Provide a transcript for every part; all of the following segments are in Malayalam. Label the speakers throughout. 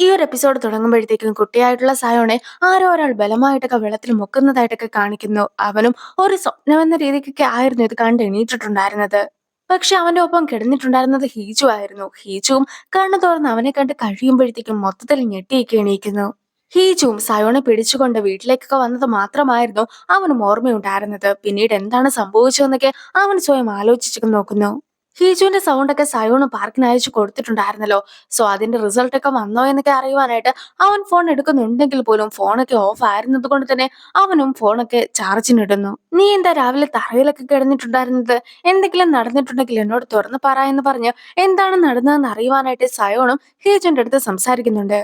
Speaker 1: ഈ ഒരു എപ്പിസോഡ് തുടങ്ങുമ്പോഴത്തേക്കും കുട്ടിയായിട്ടുള്ള സായോണെ ആരോ ഒരാൾ ബലമായിട്ടൊക്കെ വെള്ളത്തിൽ മുക്കുന്നതായിട്ടൊക്കെ കാണിക്കുന്നു. അവനും ഒരു സ്വപ്നമെന്ന രീതിക്കൊക്കെ ആയിരുന്നു ഇത് കണ്ട് എണീറ്റിട്ടുണ്ടായിരുന്നത്. പക്ഷെ അവന്റെ ഒപ്പം കിടന്നിട്ടുണ്ടായിരുന്നത് ഹീജു ആയിരുന്നു. ഹീജുവും കണ്ണു തുറന്ന് അവനെ കണ്ട് കഴിയുമ്പോഴത്തേക്കും മൊത്തത്തിൽ ഞെട്ടിയൊക്കെ എണീക്കുന്നു. ഹീജുവും സയോണെ പിടിച്ചുകൊണ്ട് വീട്ടിലേക്കൊക്കെ വന്നത് മാത്രമായിരുന്നു അവനും ഓർമ്മയുണ്ടായിരുന്നത്. പിന്നീട് എന്താണ് സംഭവിച്ചതെന്നൊക്കെ അവൻ സ്വയം ആലോചിച്ചു നോക്കുന്നു. ഹീജുവിന്റെ സൗണ്ടൊക്കെ സയോണ് പാർക്കിന് അയച്ചു കൊടുത്തിട്ടുണ്ടായിരുന്നല്ലോ. സോ അതിന്റെ റിസൾട്ട് ഒക്കെ വന്നോ എന്നൊക്കെ അറിയുവാനായിട്ട് അവൻ ഫോൺ എടുക്കുന്നുണ്ടെങ്കിൽ പോലും ഫോണൊക്കെ ഓഫ് ആയിരുന്നത് കൊണ്ട് തന്നെ അവനും ഫോണൊക്കെ ചാർജിനിടുന്നു. നീ എന്താ രാവിലെ തറയിലൊക്കെ കിടന്നിട്ടുണ്ടായിരുന്നത്? എന്തെങ്കിലും നടന്നിട്ടുണ്ടെങ്കിൽ എന്നോട് തുറന്ന് പറ എന്ന് പറഞ്ഞ് എന്താണ് നടന്നതെന്ന് അറിയുവാനായിട്ട് സയോണും ഹീജുവിന്റെ അടുത്ത് സംസാരിക്കുന്നുണ്ട്.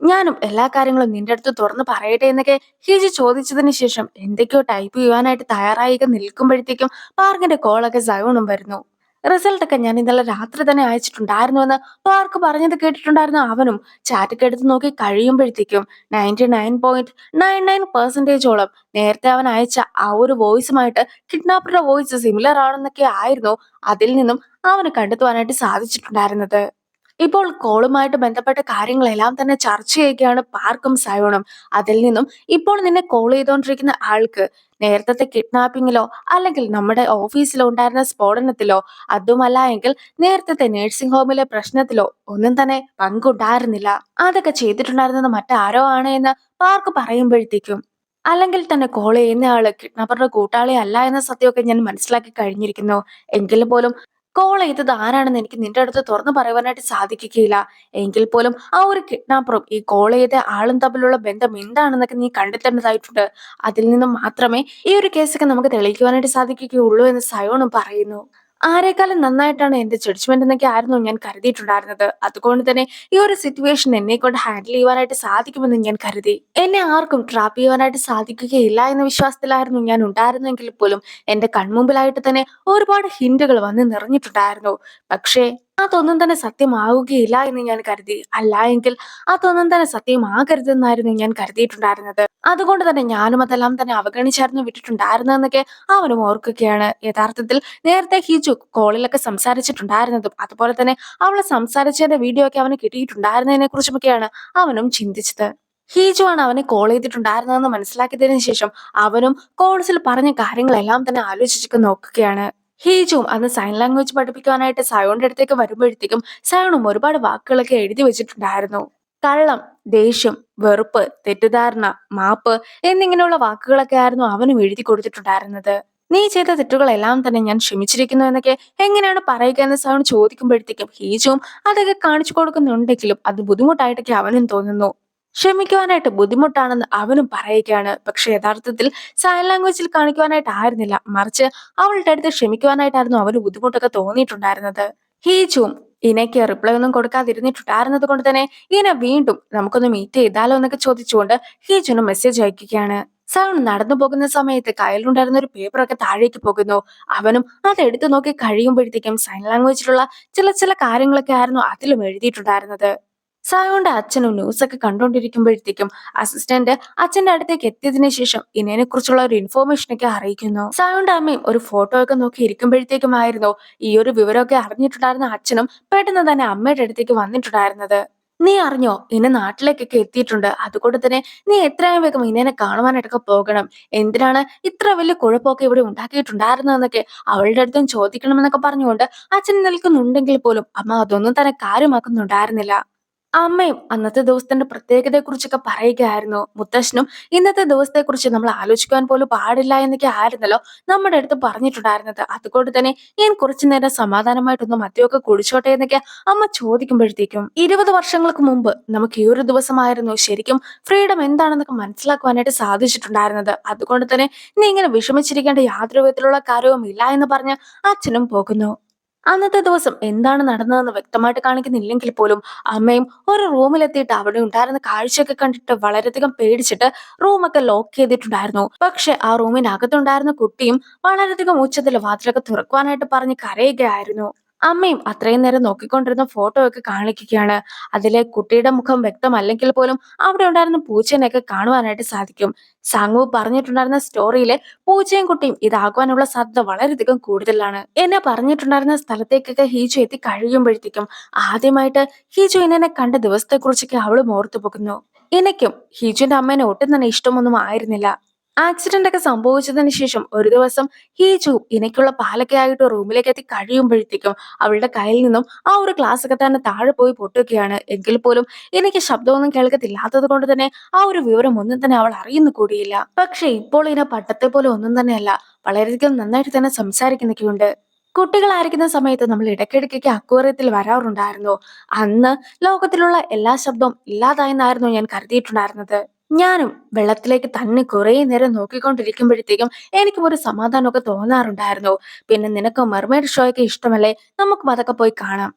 Speaker 1: ഞാനും എല്ലാ കാര്യങ്ങളും നിന്റെ അടുത്ത് തുറന്ന് പറയട്ടെ എന്നൊക്കെ ഹീജു ചോദിച്ചതിന് ശേഷം എന്തൊക്കെയോ ടൈപ്പ് ചെയ്യുവാനായിട്ട് തയ്യാറായി നിൽക്കുമ്പോഴത്തേക്കും പാർക്കിന്റെ കോളൊക്കെ സയോണും വരുന്നു. റിസൾട്ട് ഒക്കെ ഞാൻ ഇന്നലെ രാത്രി തന്നെ അയച്ചിട്ടുണ്ടായിരുന്നു എന്ന് പാർക്ക് പറഞ്ഞത് കേട്ടിട്ടുണ്ടായിരുന്ന അവനും ചാറ്റൊക്കെ എടുത്ത് നോക്കി കഴിയുമ്പോഴത്തേക്കും 99.99% നേരത്തെ അവൻ അയച്ച ആ ഒരു വോയിസുമായിട്ട് കിഡ്നാപ്പറുടെ വോയിസ് സിമിലർ ആണെന്നൊക്കെ ആയിരുന്നു അതിൽ നിന്നും അവന് കണ്ടെത്തുവാനായിട്ട് സാധിച്ചിട്ടുണ്ടായിരുന്നത്. ഇപ്പോൾ കോളുമായിട്ട് ബന്ധപ്പെട്ട കാര്യങ്ങളെല്ലാം തന്നെ ചർച്ച ചെയ്യുകയാണ് പാർക്കും സയോണും. അതിൽ നിന്നും ഇപ്പോൾ നിന്നെ കോൾ ചെയ്തുകൊണ്ടിരിക്കുന്ന ആൾക്ക് നേരത്തെ കിഡ്നാപ്പിങ്ങിലോ അല്ലെങ്കിൽ നമ്മുടെ ഓഫീസിലോ ഉണ്ടായിരുന്ന സ്ഫോടനത്തിലോ അതുമല്ല എങ്കിൽ നേരത്തെ നഴ്സിംഗ് ഹോമിലെ പ്രശ്നത്തിലോ ഒന്നും തന്നെ പങ്കുണ്ടായിരുന്നില്ല. അതൊക്കെ ചെയ്തിട്ടുണ്ടായിരുന്നത് മറ്റാരോ ആണ് എന്ന് പാർക്ക് പറയുമ്പോഴത്തേക്കും അല്ലെങ്കിൽ തന്നെ കോൾ ചെയ്യുന്നയാള് കിഡ്നാപ്പറുടെ കൂട്ടാളി അല്ല എന്ന സത്യമൊക്കെ ഞാൻ മനസ്സിലാക്കി കഴിഞ്ഞിരിക്കുന്നു. എങ്കിൽ പോലും കോൾ ചെയ്തത് ആരാണെന്ന് എനിക്ക് നിന്റെ അടുത്ത് തുറന്നു പറയുവാനായിട്ട് സാധിക്കുകയില്ല. എങ്കിൽ പോലും ആ ഒരു കിഡ്നാപ്പറും ഈ കോൾ ചെയ്ത ആളും തമ്മിലുള്ള ബന്ധം എന്താണെന്നൊക്കെ നീ കണ്ടെത്തേണ്ടതായിട്ടുണ്ട്. അതിൽ നിന്നും മാത്രമേ ഈ ഒരു കേസൊക്കെ നമുക്ക് തെളിയിക്കുവാനായിട്ട് സാധിക്കുകയുള്ളൂ എന്ന് സയോണും പറയുന്നു. ആരെക്കാളും നന്നായിട്ടാണ് എന്റെ ജഡ്ജ്മെന്റ് എന്നൊക്കെ ആയിരുന്നു ഞാൻ കരുതിയിട്ടുണ്ടായിരുന്നത്. അതുകൊണ്ട് തന്നെ ഈ ഒരു സിറ്റുവേഷൻ എന്നെ കൊണ്ട് ഹാൻഡിൽ ചെയ്യുവാനായിട്ട് സാധിക്കുമെന്ന് ഞാൻ കരുതി. എന്നെ ആർക്കും ട്രാപ്പ് ചെയ്യുവാനായിട്ട് സാധിക്കുകയില്ല എന്ന വിശ്വാസത്തിലായിരുന്നു ഞാൻ ഉണ്ടായിരുന്നെങ്കിൽ പോലും എന്റെ കൺമുമ്പിലായിട്ട് തന്നെ ഒരുപാട് ഹിന്റുകൾ വന്ന് നിറഞ്ഞിട്ടുണ്ടായിരുന്നു. പക്ഷേ അതൊന്നും തന്നെ സത്യമാവുകയില്ല എന്ന് ഞാൻ കരുതി. അല്ല എങ്കിൽ അതൊന്നും തന്നെ സത്യമാകരുതെന്നായിരുന്നു ഞാൻ കരുതിയിട്ടുണ്ടായിരുന്നത്. അതുകൊണ്ട് തന്നെ ഞാനും അതെല്ലാം തന്നെ അവഗണിച്ചായിരുന്നു വിട്ടിട്ടുണ്ടായിരുന്നതെന്നൊക്കെ അവനും ഓർക്കുകയാണ്. യഥാർത്ഥത്തിൽ നേരത്തെ ഹിജു കോളിലൊക്കെ സംസാരിച്ചിട്ടുണ്ടായിരുന്നതും അതുപോലെ തന്നെ അവളെ സംസാരിച്ചതിന്റെ വീഡിയോ ഒക്കെ അവന് കിട്ടിയിട്ടുണ്ടായിരുന്നതിനെ കുറിച്ചുമൊക്കെയാണ് അവനും ചിന്തിച്ചത്. ഹീജു ആണ് അവനെ കോൾ ചെയ്തിട്ടുണ്ടായിരുന്നതെന്ന് മനസ്സിലാക്കിയതിനു ശേഷം അവനും കോൾസിൽ പറഞ്ഞ കാര്യങ്ങളെല്ലാം തന്നെ ആലോചിച്ചൊക്കെ നോക്കുകയാണ്. ഹീജുവും അന്ന് സൈൻ ലാംഗ്വേജ് പഠിപ്പിക്കുവാനായിട്ട് സയോണിന്റെ അടുത്തേക്ക് വരുമ്പോഴത്തേക്കും സയോണും ഒരുപാട് വാക്കുകളൊക്കെ എഴുതി വെച്ചിട്ടുണ്ടായിരുന്നു. കള്ളം, ദേഷ്യം, വെറുപ്പ്, തെറ്റിദ്ധാരണ, മാപ്പ് എന്നിങ്ങനെയുള്ള വാക്കുകളൊക്കെ ആയിരുന്നു അവനും എഴുതി കൊടുത്തിട്ടുണ്ടായിരുന്നത്. നീ ചെയ്ത തെറ്റുകളെല്ലാം തന്നെ ഞാൻ ക്ഷമിച്ചിരിക്കുന്നു എന്നൊക്കെ എങ്ങനെയാണ് പറയുക എന്ന് സൗണ്ട് ചോദിക്കുമ്പോഴത്തേക്കും ഹീജുവും അതൊക്കെ കാണിച്ചു കൊടുക്കുന്നുണ്ടെങ്കിലും അത് ബുദ്ധിമുട്ടായിട്ടൊക്കെ അവനും തോന്നുന്നു. ക്ഷമിക്കുവാനായിട്ട് ബുദ്ധിമുട്ടാണെന്ന് അവനും പറയുകയാണ്. പക്ഷെ യഥാർത്ഥത്തിൽ സൈൻ ലാംഗ്വേജിൽ കാണിക്കുവാനായിട്ട് ആയിരുന്നില്ല, മറിച്ച് അവളുടെ അടുത്ത് ക്ഷമിക്കുവാനായിട്ടായിരുന്നു അവന് ബുദ്ധിമുട്ടൊക്കെ തോന്നിയിട്ടുണ്ടായിരുന്നത്. ഹീജുവും ഇനയ്ക്ക് റിപ്ലൈ ഒന്നും കൊടുക്കാതിരുന്നിട്ടുണ്ടായിരുന്നത് കൊണ്ട് തന്നെ ഇന വീണ്ടും നമുക്കൊന്ന് മീറ്റ് ചെയ്താലോ എന്നൊക്കെ ചോദിച്ചുകൊണ്ട് ഹീജുന് മെസ്സേജ് അയക്കുകയാണ്. സൗൺ നടന്നു പോകുന്ന സമയത്ത് കയ്യിലുണ്ടായിരുന്ന ഒരു പേപ്പറൊക്കെ താഴേക്ക് പോകുന്നു. അവനും അത് എടുത്തു നോക്കി കഴിയുമ്പോഴത്തേക്കും സൈൻ ലാംഗ്വേജിലുള്ള ചില ചില കാര്യങ്ങളൊക്കെ ആയിരുന്നു അതിലും എഴുതിയിട്ടുണ്ടായിരുന്നത്. സായോന്റെ അച്ഛനും ന്യൂസൊക്കെ കണ്ടുകൊണ്ടിരിക്കുമ്പോഴത്തേക്കും അസിസ്റ്റന്റ് അച്ഛന്റെ അടുത്തേക്ക് എത്തിയതിനു ശേഷം ഇനയെ കുറിച്ചുള്ള ഒരു ഇൻഫോർമേഷൻ ഒക്കെ അറിയിക്കുന്നു. സായോന്റെ അമ്മയും ഒരു ഫോട്ടോ ഒക്കെ നോക്കി ഇരിക്കുമ്പോഴത്തേക്കുമായിരുന്നു ഈ ഒരു വിവരമൊക്കെ അറിഞ്ഞിട്ടുണ്ടായിരുന്ന അച്ഛനും പെട്ടെന്ന് തന്നെ അമ്മയുടെ അടുത്തേക്ക് വന്നിട്ടുണ്ടായിരുന്നത്. നീ അറിഞ്ഞോ, ഇന നാട്ടിലേക്കൊക്കെ എത്തിയിട്ടുണ്ട്. അതുകൊണ്ട് തന്നെ നീ എത്രയും വേഗം ഇനേനെ കാണുവാനായിട്ടൊക്കെ പോകണം. എന്തിനാണ് ഇത്ര വലിയ കുഴപ്പമൊക്കെ ഇവിടെ ഉണ്ടാക്കിയിട്ടുണ്ടായിരുന്നതെന്നൊക്കെ അവളുടെ അടുത്തും ചോദിക്കണമെന്നൊക്കെ പറഞ്ഞുകൊണ്ട് അച്ഛൻ നിൽക്കുന്നുണ്ടെങ്കിൽ പോലും അമ്മ അതൊന്നും തന്നെ കാര്യമാക്കുന്നുണ്ടായിരുന്നില്ല. അമ്മയും അന്നത്തെ ദിവസത്തിന്റെ പ്രത്യേകതയെക്കുറിച്ചൊക്കെ പറയുകയായിരുന്നു. മുത്തശ്ശനും ഇന്നത്തെ ദിവസത്തെക്കുറിച്ച് നമ്മൾ ആലോചിക്കുവാൻ പോലും പാടില്ല എന്നൊക്കെ ആയിരുന്നല്ലോ നമ്മുടെ അടുത്ത് പറഞ്ഞിട്ടുണ്ടായിരുന്നത്. അതുകൊണ്ട് തന്നെ ഞാൻ കുറച്ചു നേരം സമാധാനമായിട്ടൊന്ന് മദ്യമൊക്കെ കുടിച്ചോട്ടെ എന്നൊക്കെ അമ്മ ചോദിക്കുമ്പോഴത്തേക്കും 20 വർഷങ്ങൾക്ക് മുമ്പ് നമുക്ക് ഈ ഒരു ദിവസമായിരുന്നു ശരിക്കും ഫ്രീഡം എന്താണെന്നൊക്കെ മനസ്സിലാക്കുവാനായിട്ട് സാധിച്ചിട്ടുണ്ടായിരുന്നത്. അതുകൊണ്ട് തന്നെ നീ ഇങ്ങനെ വിഷമിച്ചിരിക്കേണ്ട യാതൊരു വിധത്തിലുള്ള കാര്യവും ഇല്ല എന്ന് പറഞ്ഞ് അച്ഛനും പോകുന്നു. അന്നത്തെ ദിവസം എന്താണ് നടന്നതെന്ന് വ്യക്തമായിട്ട് കാണിക്കുന്നില്ലെങ്കിൽ പോലും അമ്മയും ഒരു റൂമിലെത്തിയിട്ട് അവിടെ ഉണ്ടായിരുന്ന കാഴ്ചയൊക്കെ കണ്ടിട്ട് വളരെയധികം പേടിച്ചിട്ട് റൂമൊക്കെ ലോക്ക് ചെയ്തിട്ടുണ്ടായിരുന്നു. പക്ഷെ ആ റൂമിനകത്തുണ്ടായിരുന്ന കുട്ടിയും വളരെയധികം ഉച്ചത്തിൽ വാതിലൊക്കെ തുറക്കുവാനായിട്ട് പറഞ്ഞ് കരയുകയായിരുന്നു. അമ്മയും അത്രയും നേരം നോക്കിക്കൊണ്ടിരുന്ന ഫോട്ടോ ഒക്കെ കാണിക്കുകയാണ്. അതിലെ കുട്ടിയുടെ മുഖം വ്യക്തമല്ലെങ്കിൽ പോലും അവിടെ ഉണ്ടായിരുന്ന പൂച്ചേനെയൊക്കെ കാണുവാനായിട്ട് സാധിക്കും. സാങ്ങു പറഞ്ഞിട്ടുണ്ടായിരുന്ന സ്റ്റോറിയിലെ പൂച്ചയും കുട്ടിയും ഇതാകുവാനുള്ള സാധ്യത വളരെയധികം കൂടുതലാണ്. എന്നെ പറഞ്ഞിട്ടുണ്ടായിരുന്ന സ്ഥലത്തേക്കൊക്കെ ഹീജു എത്തി കഴിയുമ്പോഴത്തേക്കും ആദ്യമായിട്ട് ഹീജു ഇനെ കണ്ട ദിവസത്തെക്കുറിച്ചൊക്കെ അവളും ഓർത്തു പോകുന്നു. എനിക്കും ഹീജുവിന്റെ അമ്മേനെ ഒട്ടും തന്നെ ഇഷ്ടമൊന്നും ആയിരുന്നില്ല. ആക്സിഡന്റ് ഒക്കെ സംഭവിച്ചതിന് ശേഷം ഒരു ദിവസം ഹീജു എനിക്കുള്ള പാലൊക്കെ ആയിട്ട് റൂമിലേക്ക് എത്തി കഴിയുമ്പോഴത്തേക്കും അവളുടെ കയ്യിൽ നിന്നും ആ ഒരു ഗ്ലാസ് ഒക്കെ തന്നെ താഴെ പോയി പൊട്ടുകയാണ്. എങ്കിൽ പോലും എനിക്ക് ശബ്ദമൊന്നും കേൾക്കത്തില്ലാത്തത് കൊണ്ട് തന്നെ ആ ഒരു വിവരം ഒന്നും തന്നെ അവൾ അറിയുന്നു കൂടിയില്ല. പക്ഷെ ഇപ്പോൾ ഇനെ പട്ടത്തെ പോലെ ഒന്നും തന്നെയല്ല, വളരെയധികം നന്നായിട്ട് തന്നെ സംസാരിക്കുന്നൊക്കെയുണ്ട്. കുട്ടികളായിരിക്കുന്ന സമയത്ത് നമ്മൾ ഇടയ്ക്കിടയ്ക്കൊക്കെ അക്വേറിയത്തിൽ വരാറുണ്ടായിരുന്നു. അന്ന് ലോകത്തിലുള്ള എല്ലാ ശബ്ദവും ഇല്ലാതായെന്നായിരുന്നു ഞാൻ കരുതിയിട്ടുണ്ടായിരുന്നത്. ഞാനും വെള്ളത്തിലേക്ക് തന്നെ കുറേ നേരം നോക്കിക്കൊണ്ടിരിക്കുമ്പോഴത്തേക്കും എനിക്കും ഒരു സമാധാനമൊക്കെ തോന്നാറുണ്ടായിരുന്നു. പിന്നെ നിനക്ക് മെർമെയ്ഡ് ഷോ ഒക്കെ ഇഷ്ടമല്ലേ, നമുക്കും അതൊക്കെ പോയി കാണാം.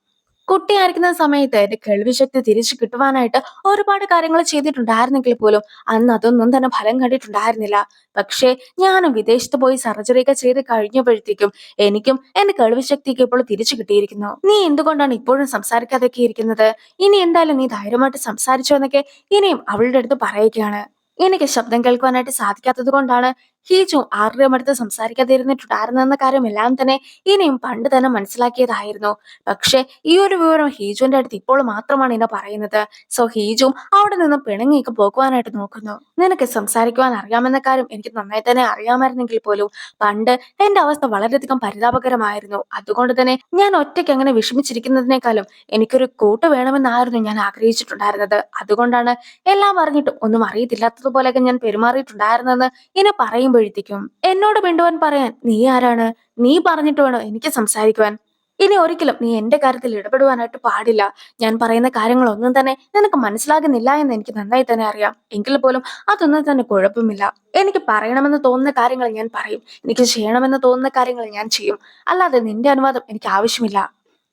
Speaker 1: കുട്ടിയായിരിക്കുന്ന സമയത്ത് എന്റെ കേൾവി ശക്തി തിരിച്ചു കിട്ടുവാനായിട്ട് ഒരുപാട് കാര്യങ്ങൾ ചെയ്തിട്ടുണ്ടായിരുന്നെങ്കിൽ പോലും അന്ന് അതൊന്നും തന്നെ ഫലം കണ്ടിട്ടുണ്ടായിരുന്നില്ല. പക്ഷേ ഞാനും വിദേശത്ത് പോയി സർജറി ഒക്കെ ചെയ്ത് കഴിഞ്ഞപ്പോഴത്തേക്കും എനിക്കും എന്റെ കേൾവി ശക്തിയൊക്കെ ഇപ്പോൾ തിരിച്ചു കിട്ടിയിരിക്കുന്നു. നീ എന്തുകൊണ്ടാണ് ഇപ്പോഴും സംസാരിക്കാതൊക്കെ ഇരിക്കുന്നത്? ഇനി എന്തായാലും നീ ധൈര്യമായിട്ട് സംസാരിച്ചോ എന്നൊക്കെ ഇനിയും അവളുടെ അടുത്ത് പറയുകയാണ്. എനിക്ക് ശബ്ദം കേൾക്കുവാനായിട്ട് സാധിക്കാത്തത് കൊണ്ടാണ് ഹീജു ആരുടെയും അടുത്ത് സംസാരിക്കാതെ ഇരുന്നിട്ടുണ്ടായിരുന്നെന്ന കാര്യം എല്ലാം തന്നെ ഇനിയും പണ്ട് തന്നെ മനസ്സിലാക്കിയതായിരുന്നു. പക്ഷെ ഈ ഒരു വിവരം ഹീജുവിന്റെ അടുത്ത് ഇപ്പോൾ മാത്രമാണ് ഇന്നെ പറയുന്നത്. സോ ഹീജും അവിടെ നിന്ന് പിണങ്ങിയൊക്കെ പോകുവാനായിട്ട് നോക്കുന്നു. നിനക്ക് സംസാരിക്കുവാൻ അറിയാമെന്ന കാര്യം എനിക്ക് നന്നായി തന്നെ അറിയാമായിരുന്നെങ്കിൽ പോലും പണ്ട് എന്റെ അവസ്ഥ വളരെയധികം പരിതാപകരമായിരുന്നു. അതുകൊണ്ട് തന്നെ ഞാൻ ഒറ്റയ്ക്ക് അങ്ങനെ വിഷമിച്ചിരിക്കുന്നതിനേക്കാളും എനിക്കൊരു കൂട്ട് വേണമെന്നായിരുന്നു ഞാൻ ആഗ്രഹിച്ചിട്ടുണ്ടായിരുന്നത്. അതുകൊണ്ടാണ് എല്ലാം അറിഞ്ഞിട്ടും ഒന്നും അറിയത്തില്ലാത്തതുപോലെയൊക്കെ ഞാൻ പെരുമാറിയിട്ടുണ്ടായിരുന്നെന്ന് ഇനെ പറയുമ്പോഴത്തേക്കും എന്നോട് മിണ്ടുവാൻ പറയാൻ നീ ആരാണ്? നീ പറഞ്ഞിട്ട് വേണോ എനിക്ക് സംസാരിക്കുവാൻ? ഇനി ഒരിക്കലും നീ എന്റെ കാര്യത്തിൽ ഇടപെടുവാനായിട്ട് പാടില്ല. ഞാൻ പറയുന്ന കാര്യങ്ങളൊന്നും തന്നെ നിനക്ക് മനസ്സിലാകുന്നില്ല എന്ന് എനിക്ക് നന്നായി തന്നെ അറിയാം. എങ്കിൽ പോലും അതൊന്നും തന്നെ കുഴപ്പമില്ല. എനിക്ക് പറയണമെന്ന് തോന്നുന്ന കാര്യങ്ങൾ ഞാൻ പറയും. എനിക്ക് ചെയ്യണമെന്ന് തോന്നുന്ന കാര്യങ്ങൾ ഞാൻ ചെയ്യും. അല്ലാതെ നിന്റെ അനുവാദം എനിക്ക് ആവശ്യമില്ല.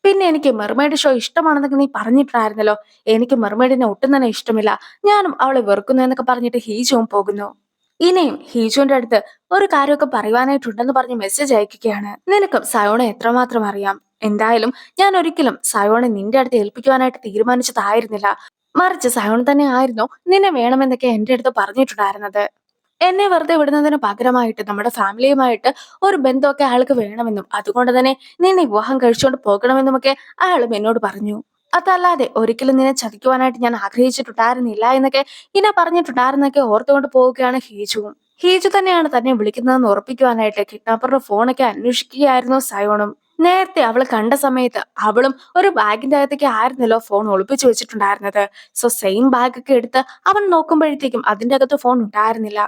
Speaker 1: പിന്നെ എനിക്ക് മെർമെയ്ഡ് ഷോ ഇഷ്ടമാണെന്നൊക്കെ നീ പറഞ്ഞിട്ടുണ്ടായിരുന്നല്ലോ. എനിക്ക് മെർമെയ്ഡിനെ ഒട്ടും തന്നെ ഇഷ്ടമില്ല. ഞാനും അവളെ വെറുക്കുന്നു എന്നൊക്കെ പറഞ്ഞിട്ട് ഹീജുവും പോകുന്നു. ഇനിയും ഹീജുവിന്റെ അടുത്ത് ഒരു കാര്യമൊക്കെ പറയുവാനായിട്ടുണ്ടെന്ന് പറഞ്ഞ് മെസ്സേജ് അയക്കുകയാണ്. നിനക്കും സയോണെ എത്രമാത്രം അറിയാം? എന്തായാലും ഞാൻ ഒരിക്കലും സയോണെ നിന്റെ അടുത്ത് ഏൽപ്പിക്കുവാനായിട്ട് തീരുമാനിച്ചതായിരുന്നില്ല. മറിച്ച് സയോൺ തന്നെ ആയിരുന്നു നിന്നെ വേണമെന്നൊക്കെ എന്റെ അടുത്ത് പറഞ്ഞിട്ടുണ്ടായിരുന്നത്. എന്നെ വെറുതെ വിടുന്നതിന് പകരമായിട്ട് നമ്മുടെ ഫാമിലിയുമായിട്ട് ഒരു ബന്ധമൊക്കെ അയാൾക്ക് വേണമെന്നും അതുകൊണ്ട് തന്നെ നിന്നെ വിവാഹം കഴിച്ചുകൊണ്ട് പോകണമെന്നുമൊക്കെ അയാളും എന്നോട് പറഞ്ഞു. അതല്ലാതെ ഒരിക്കലും നിന്നെ ചതിക്കുവാനായിട്ട് ഞാൻ ആഗ്രഹിച്ചിട്ടുണ്ടായിരുന്നില്ല എന്നൊക്കെ ഇനെ പറഞ്ഞിട്ടുണ്ടായിരുന്നൊക്കെ ഓർത്തുകൊണ്ട് പോവുകയാണ് ഹീജുവും. ഹീജു തന്നെയാണ് തന്നെ വിളിക്കുന്നതെന്ന് ഉറപ്പിക്കുവാനായിട്ട് കിഡ്നാപ്പറുടെ ഫോണൊക്കെ അന്വേഷിക്കുകയായിരുന്നു സയോണും. നേരത്തെ അവള് കണ്ട സമയത്ത് അവളും ഒരു ബാഗിന്റെ അകത്തേക്ക് ആയിരുന്നല്ലോ ഫോൺ ഒളിപ്പിച്ചു വെച്ചിട്ടുണ്ടായിരുന്നത്. സോ സെയിം ബാഗൊക്കെ എടുത്ത് അവൻ നോക്കുമ്പോഴത്തേക്കും അതിന്റെ അകത്ത് ഫോൺ ഉണ്ടായിരുന്നില്ല.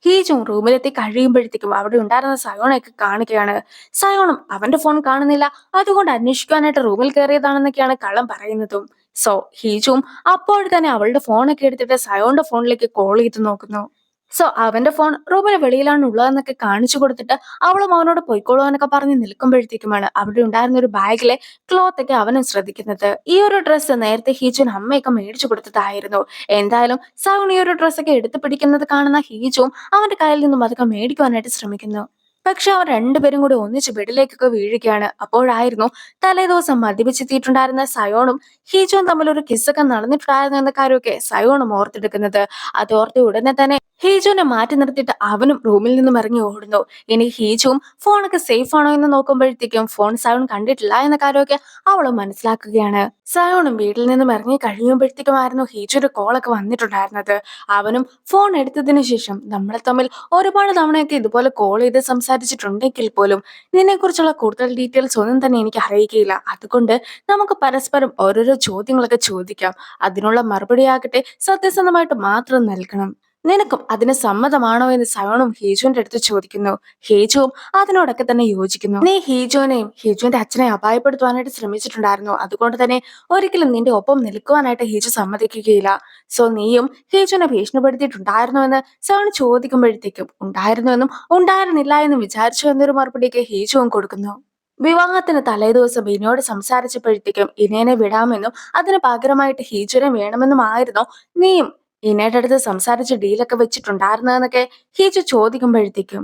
Speaker 1: ഹീജും റൂമിലെത്തി കഴിയുമ്പോഴത്തേക്കും അവിടെ ഉണ്ടായിരുന്ന സയോണയൊക്കെ കാണുകയാണ്. സയോണും അവന്റെ ഫോൺ കാണുന്നില്ല, അതുകൊണ്ട് അന്വേഷിക്കാനായിട്ട് റൂമിൽ കയറിയതാണെന്നൊക്കെയാണ് കള്ളം പറയുന്നതും. സോ ഹീജും അപ്പോൾ തന്നെ അവളുടെ ഫോണൊക്കെ എടുത്തിട്ട് സയോണിന്റെ ഫോണിലേക്ക് കോൾ ചെയ്ത് നോക്കുന്നു. സോ അവന്റെ ഫോൺ റൂമിന് വെളിയിലാണ് ഉള്ളതെന്നൊക്കെ കാണിച്ചു കൊടുത്തിട്ട് അവളും അവനോട് പൊയ്ക്കോളൂ എന്നൊക്കെ പറഞ്ഞ് നിൽക്കുമ്പോഴത്തേക്കുമാണ് അവിടെ ഉണ്ടായിരുന്ന ഒരു ബാഗിലെ ക്ലോത്ത് ഒക്കെ അവനും ശ്രദ്ധിക്കുന്നത്. ഈ ഒരു ഡ്രസ്സ് നേരത്തെ ഹീജുവിന് അമ്മയൊക്കെ മേടിച്ചു കൊടുത്തതായിരുന്നു. എന്തായാലും സൗൺ ഈ ഒരു ഡ്രസ്സൊക്കെ എടുത്തു പിടിക്കുന്നത് കാണുന്ന ഹീജുവും അവന്റെ കയ്യിൽ നിന്നും അതൊക്കെ മേടിക്കുവാനായിട്ട് ശ്രമിക്കുന്നു. പക്ഷെ അവർ രണ്ടുപേരും കൂടി ഒന്നിച്ച് ബെഡിലേക്കൊക്കെ വീഴുകയാണ്. അപ്പോഴായിരുന്നു തലേദിവസം മദ്യപിച്ചെത്തിയിട്ടുണ്ടായിരുന്ന സയോണും ഹീജുവും തമ്മിൽ ഒരു കിസ്സൊക്കെ നടന്നിട്ടുണ്ടായിരുന്നു എന്ന കാര്യമൊക്കെ സയോണും ഓർത്തെടുക്കുന്നത്. അത് ഓർത്ത് ഉടനെ തന്നെ ഹീജുവിനെ മാറ്റി നിർത്തിയിട്ട് അവനും റൂമിൽ നിന്നും ഇറങ്ങി ഓടുന്നു. ഇനി ഹീജുവും ഫോണൊക്കെ സേഫ് ആണോ എന്ന് നോക്കുമ്പോഴത്തേക്കും ഫോൺ സയോൺ കണ്ടിട്ടില്ല എന്ന കാര്യമൊക്കെ അവളും മനസ്സിലാക്കുകയാണ്. സയോണും വീട്ടിൽ നിന്നും ഇറങ്ങി കഴിയുമ്പോഴത്തേക്കുമായിരുന്നു ഹീജുവിന്റെ കോളൊക്കെ വന്നിട്ടുണ്ടായിരുന്നത്. അവനും ഫോൺ എടുത്തതിന് ശേഷം നമ്മളെ തമ്മിൽ ഒരുപാട് തവണയൊക്കെ ഇതുപോലെ കോൾ ചെയ്ത് സംസാരിച്ചിട്ടുണ്ടെങ്കിൽ പോലും നിന്നെക്കുറിച്ചുള്ള കൂടുതൽ ഡീറ്റെയിൽസ് ഒന്നും തന്നെ എനിക്ക് അറിയിക്കുകയില്ല. അതുകൊണ്ട് നമുക്ക് പരസ്പരം ഓരോരോ ചോദ്യങ്ങളൊക്കെ ചോദിക്കാം. അതിനുള്ള മറുപടിയാകട്ടെ സത്യസന്ധമായിട്ട് മാത്രം നൽകണം. നിനക്കും അതിന് സമ്മതമാണോ എന്ന് സയോണും ഹീജുവിന്റെ അടുത്ത് ചോദിക്കുന്നു. ഹീജുവും അതിനോടൊക്കെ തന്നെ യോജിക്കുന്നു. നീ ഹീജുവിനെയും ഹീജുവിന്റെ അച്ഛനെ അപായപ്പെടുത്തുവാനായിട്ട് ശ്രമിച്ചിട്ടുണ്ടായിരുന്നു. അതുകൊണ്ട് തന്നെ ഒരിക്കലും നിന്റെ ഒപ്പം നിൽക്കുവാനായിട്ട് ഹീജു സമ്മതിക്കുകയില്ല. സോ നീയും ഹീജുവിനെ ഭീഷണിപ്പെടുത്തിയിട്ടുണ്ടായിരുന്നോ എന്ന് സയോൺ ചോദിക്കുമ്പോഴത്തേക്കും ഉണ്ടായിരുന്നുവെന്നും ഉണ്ടായിരുന്നില്ല എന്നും വിചാരിച്ചു എന്നൊരു മറുപടിയൊക്കെ ഹീജുവും കൊടുക്കുന്നു. വിവാഹത്തിന് തലേദിവസം ഇനയോട് സംസാരിച്ചപ്പോഴത്തേക്കും ഇനേനെ വിടാമെന്നും അതിന് പകരമായിട്ട് ഹീജുവിനെ വേണമെന്നും ആയിരുന്നോ നീയും ഇനയുടെ അടുത്ത് സംസാരിച്ച് ഡീലൊക്കെ വെച്ചിട്ടുണ്ടായിരുന്നതെന്നൊക്കെ ഹീജു ചോദിക്കുമ്പോഴത്തേക്കും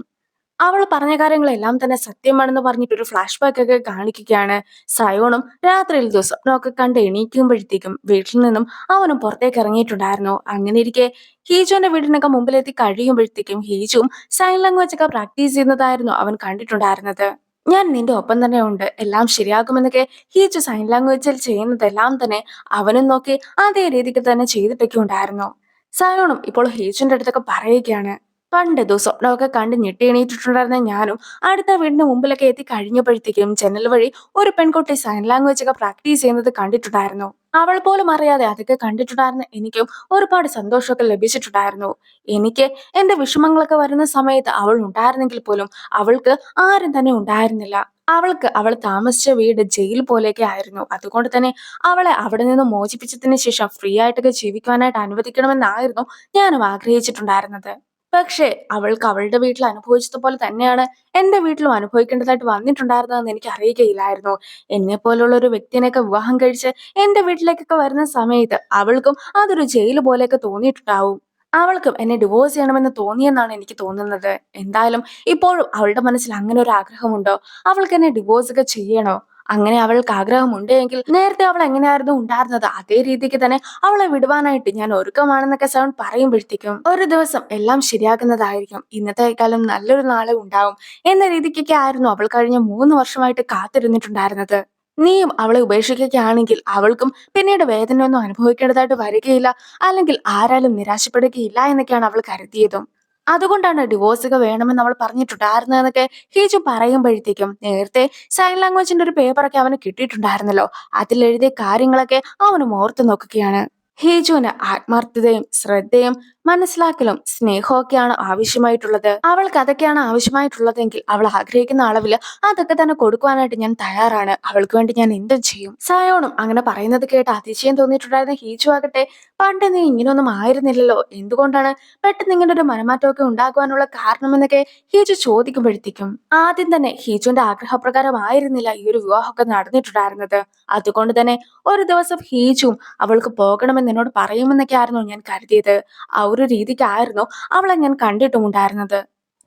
Speaker 1: അവൾ പറഞ്ഞ കാര്യങ്ങളെല്ലാം തന്നെ സത്യമാണെന്ന് പറഞ്ഞിട്ട് ഒരു ഫ്ലാഷ് ബാക്ക് ഒക്കെ കാണിക്കുകയാണ്. സയോണും രാത്രിയിൽ ദുസ്വപ്നമൊക്കെ കണ്ട് എണീക്കുമ്പോഴത്തേക്കും വീട്ടിൽ നിന്നും അവനും പുറത്തേക്ക് ഇറങ്ങിയിട്ടുണ്ടായിരുന്നു. അങ്ങനെ ഇരിക്കെ ഹീജുവിന്റെ വീടിനൊക്കെ മുമ്പിലെത്തി കഴിയുമ്പോഴത്തേക്കും ഹീജുവും സൈൻ ലാംഗ്വേജ് ഒക്കെ പ്രാക്ടീസ് ചെയ്യുന്നതായിരുന്നു അവൻ കണ്ടിട്ടുണ്ടായിരുന്നത്. ഞാൻ നിന്റെ ഒപ്പം തന്നെ ഉണ്ട്, എല്ലാം ശരിയാകുമെന്നൊക്കെ ഹീജു സൈൻ ലാംഗ്വേജിൽ ചെയ്യുന്നതെല്ലാം തന്നെ അവനും നോക്കി അതേ രീതിക്ക് തന്നെ ചെയ്തിട്ടൊക്കെ ഉണ്ടായിരുന്നു. സയോണും ഇപ്പോൾ ഹീജുവിന്റെ അടുത്തൊക്കെ പറയുകയാണ്, പണ്ട് സ്വപ്നമൊക്കെ കണ്ട് ഞെട്ടി എണീറ്റിട്ടുണ്ടായിരുന്ന ഞാനും അടുത്ത വീടിന് മുമ്പിലൊക്കെ എത്തി കഴിഞ്ഞപ്പോഴത്തേക്കും ജനൽ വഴി ഒരു പെൺകുട്ടി സൈൻ ലാംഗ്വേജ് ഒക്കെ പ്രാക്ടീസ് ചെയ്യുന്നത് കണ്ടിട്ടുണ്ടായിരുന്നു. അവൾ പോലും അറിയാതെ അതൊക്കെ കണ്ടിട്ടുണ്ടായിരുന്ന എനിക്കും ഒരുപാട് സന്തോഷമൊക്കെ ലഭിച്ചിട്ടുണ്ടായിരുന്നു. എനിക്ക് എന്റെ വിഷമങ്ങളൊക്കെ വരുന്ന സമയത്ത് അവൾ ഉണ്ടായിരുന്നെങ്കിൽ പോലും അവൾക്ക് ആരും തന്നെ ഉണ്ടായിരുന്നില്ല. അവൾക്ക് അവൾ താമസിച്ച വീട് ജയിൽ പോലെയൊക്കെ ആയിരുന്നു. അതുകൊണ്ട് തന്നെ അവളെ അവിടെ നിന്ന് മോചിപ്പിച്ചതിന് ശേഷം ഫ്രീ ആയിട്ടൊക്കെ ജീവിക്കുവാനായിട്ട് അനുവദിക്കണമെന്നായിരുന്നു ഞാനും ആഗ്രഹിച്ചിട്ടുണ്ടായിരുന്നത്. പക്ഷേ അവൾക്ക് അവളുടെ വീട്ടിൽ അനുഭവിച്ചതുപോലെ തന്നെയാണ് എന്റെ വീട്ടിലും അനുഭവിക്കേണ്ടതായിട്ട് വന്നിട്ടുണ്ടായിരുന്നതെന്ന് എനിക്ക് അറിയുകയില്ലായിരുന്നു. എന്നെ പോലുള്ള ഒരു വ്യക്തിനെയൊക്കെ വിവാഹം കഴിച്ച് എന്റെ വീട്ടിലേക്കൊക്കെ വരുന്ന സമയത്ത് അവൾക്കും അതൊരു ജയിൽ പോലെയൊക്കെ തോന്നിയിട്ടുണ്ടാവും. അവൾക്കും എന്നെ ഡിവോഴ്സ് ചെയ്യണമെന്ന് തോന്നിയെന്നാണ് എനിക്ക് തോന്നുന്നത്. എന്തായാലും ഇപ്പോഴും അവളുടെ മനസ്സിൽ അങ്ങനെ ഒരു ആഗ്രഹമുണ്ടോ? അവൾക്ക് എന്നെ ഡിവോഴ്സ് ഒക്കെ ചെയ്യണോ? അങ്ങനെ അവൾക്ക് ആഗ്രഹമുണ്ട് എങ്കിൽ നേരത്തെ അവൾ എങ്ങനെയായിരുന്നു ഉണ്ടായിരുന്നത് അതേ രീതിക്ക് തന്നെ അവളെ വിടുവാനായിട്ട് ഞാൻ ഒരുക്കമാണെന്നൊക്കെ സൗണ്ട് പറയുമ്പോഴത്തേക്കും ഒരു ദിവസം എല്ലാം ശരിയാകുന്നതായിരിക്കും, ഇന്നത്തെ കാലം നല്ലൊരു നാളെ ഉണ്ടാവും എന്ന രീതിക്കൊക്കെ ആയിരുന്നു അവൾ കഴിഞ്ഞ 3 വർഷമായിട്ട് കാത്തിരുന്നിട്ടുണ്ടായിരുന്നത്. നീയും അവളെ ഉപേക്ഷിക്കുകയാണെങ്കിൽ അവൾക്കും പിന്നീട് വേദനയൊന്നും അനുഭവിക്കേണ്ടതായിട്ട് വരികയില്ല, അല്ലെങ്കിൽ ആരാലും നിരാശപ്പെടുകയില്ല എന്നൊക്കെയാണ് അവൾ കരുതിയതും. അതുകൊണ്ടാണ് ഡിവോഴ്സ് ഒക്കെ വേണമെന്ന് അവൾ പറഞ്ഞിട്ടുണ്ടായിരുന്നതെന്നൊക്കെ ഹീജു പറയുമ്പോഴത്തേക്കും നേരത്തെ സൈൻ ലാംഗ്വേജിന്റെ ഒരു പേപ്പറൊക്കെ അവന് കിട്ടിയിട്ടുണ്ടായിരുന്നല്ലോ, അതിലെഴുതിയ കാര്യങ്ങളൊക്കെ അവനും ഓർത്തു നോക്കുകയാണ്. ഹീജുവിന് ആത്മാർത്ഥതയും ശ്രദ്ധയും മനസ്സിലാക്കലും സ്നേഹവും ഒക്കെയാണ് ആവശ്യമായിട്ടുള്ളത്. അവൾക്ക് അതൊക്കെയാണ് ആവശ്യമായിട്ടുള്ളതെങ്കിൽ അവൾ ആഗ്രഹിക്കുന്ന അളവിൽ അതൊക്കെ തന്നെ കൊടുക്കുവാനായിട്ട് ഞാൻ തയ്യാറാണ്. അവൾക്ക് വേണ്ടി ഞാൻ എന്തും ചെയ്യും. സായോണും അങ്ങനെ പറയുന്നത് കേട്ട് അതിശയം തോന്നിയിട്ടുണ്ടായിരുന്ന ഹീജു ആകട്ടെ, പണ്ട് നീ ഇങ്ങനെയൊന്നും ആയിരുന്നില്ലല്ലോ, എന്തുകൊണ്ടാണ് പെട്ടെന്ന് ഇങ്ങനെ ഒരു മനമാറ്റമൊക്കെ ഉണ്ടാകുവാനുള്ള കാരണമെന്നൊക്കെ ഹീജു ചോദിക്കുമ്പോഴത്തേക്കും ആദ്യം തന്നെ ഹീജുവിന്റെ ആഗ്രഹപ്രകാരം ആയിരുന്നില്ല ഈ ഒരു വിവാഹമൊക്കെ നടന്നിട്ടുണ്ടായിരുന്നത്. അതുകൊണ്ട് തന്നെ ഒരു ദിവസം ഹീജുവും അവൾക്ക് പോകണമെന്ന് എന്നോട് പറയുമെന്നൊക്കെ ആയിരുന്നു ഞാൻ കരുതിയത്. ആ ഒരു രീതിക്കായിരുന്നു അവളെ ഞാൻ കണ്ടിട്ടുമുണ്ടായിരുന്നത്.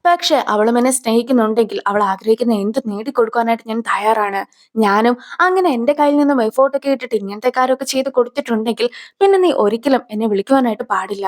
Speaker 1: പക്ഷെ അവളും എന്നെ സ്നേഹിക്കുന്നുണ്ടെങ്കിൽ അവൾ ആഗ്രഹിക്കുന്ന എന്ത് നേടിക്കൊടുക്കാനായിട്ട് ഞാൻ തയ്യാറാണ്. ഞാനും അങ്ങനെ എന്റെ കയ്യിൽ നിന്നും എഫോർട്ടൊക്കെ ഇട്ടിട്ട് ഇങ്ങനത്തെ കാര്യമൊക്കെ ചെയ്ത് കൊടുത്തിട്ടുണ്ടെങ്കിൽ പിന്നെ നീ ഒരിക്കലും എന്നെ വിളിക്കുവാനായിട്ട് പാടില്ല.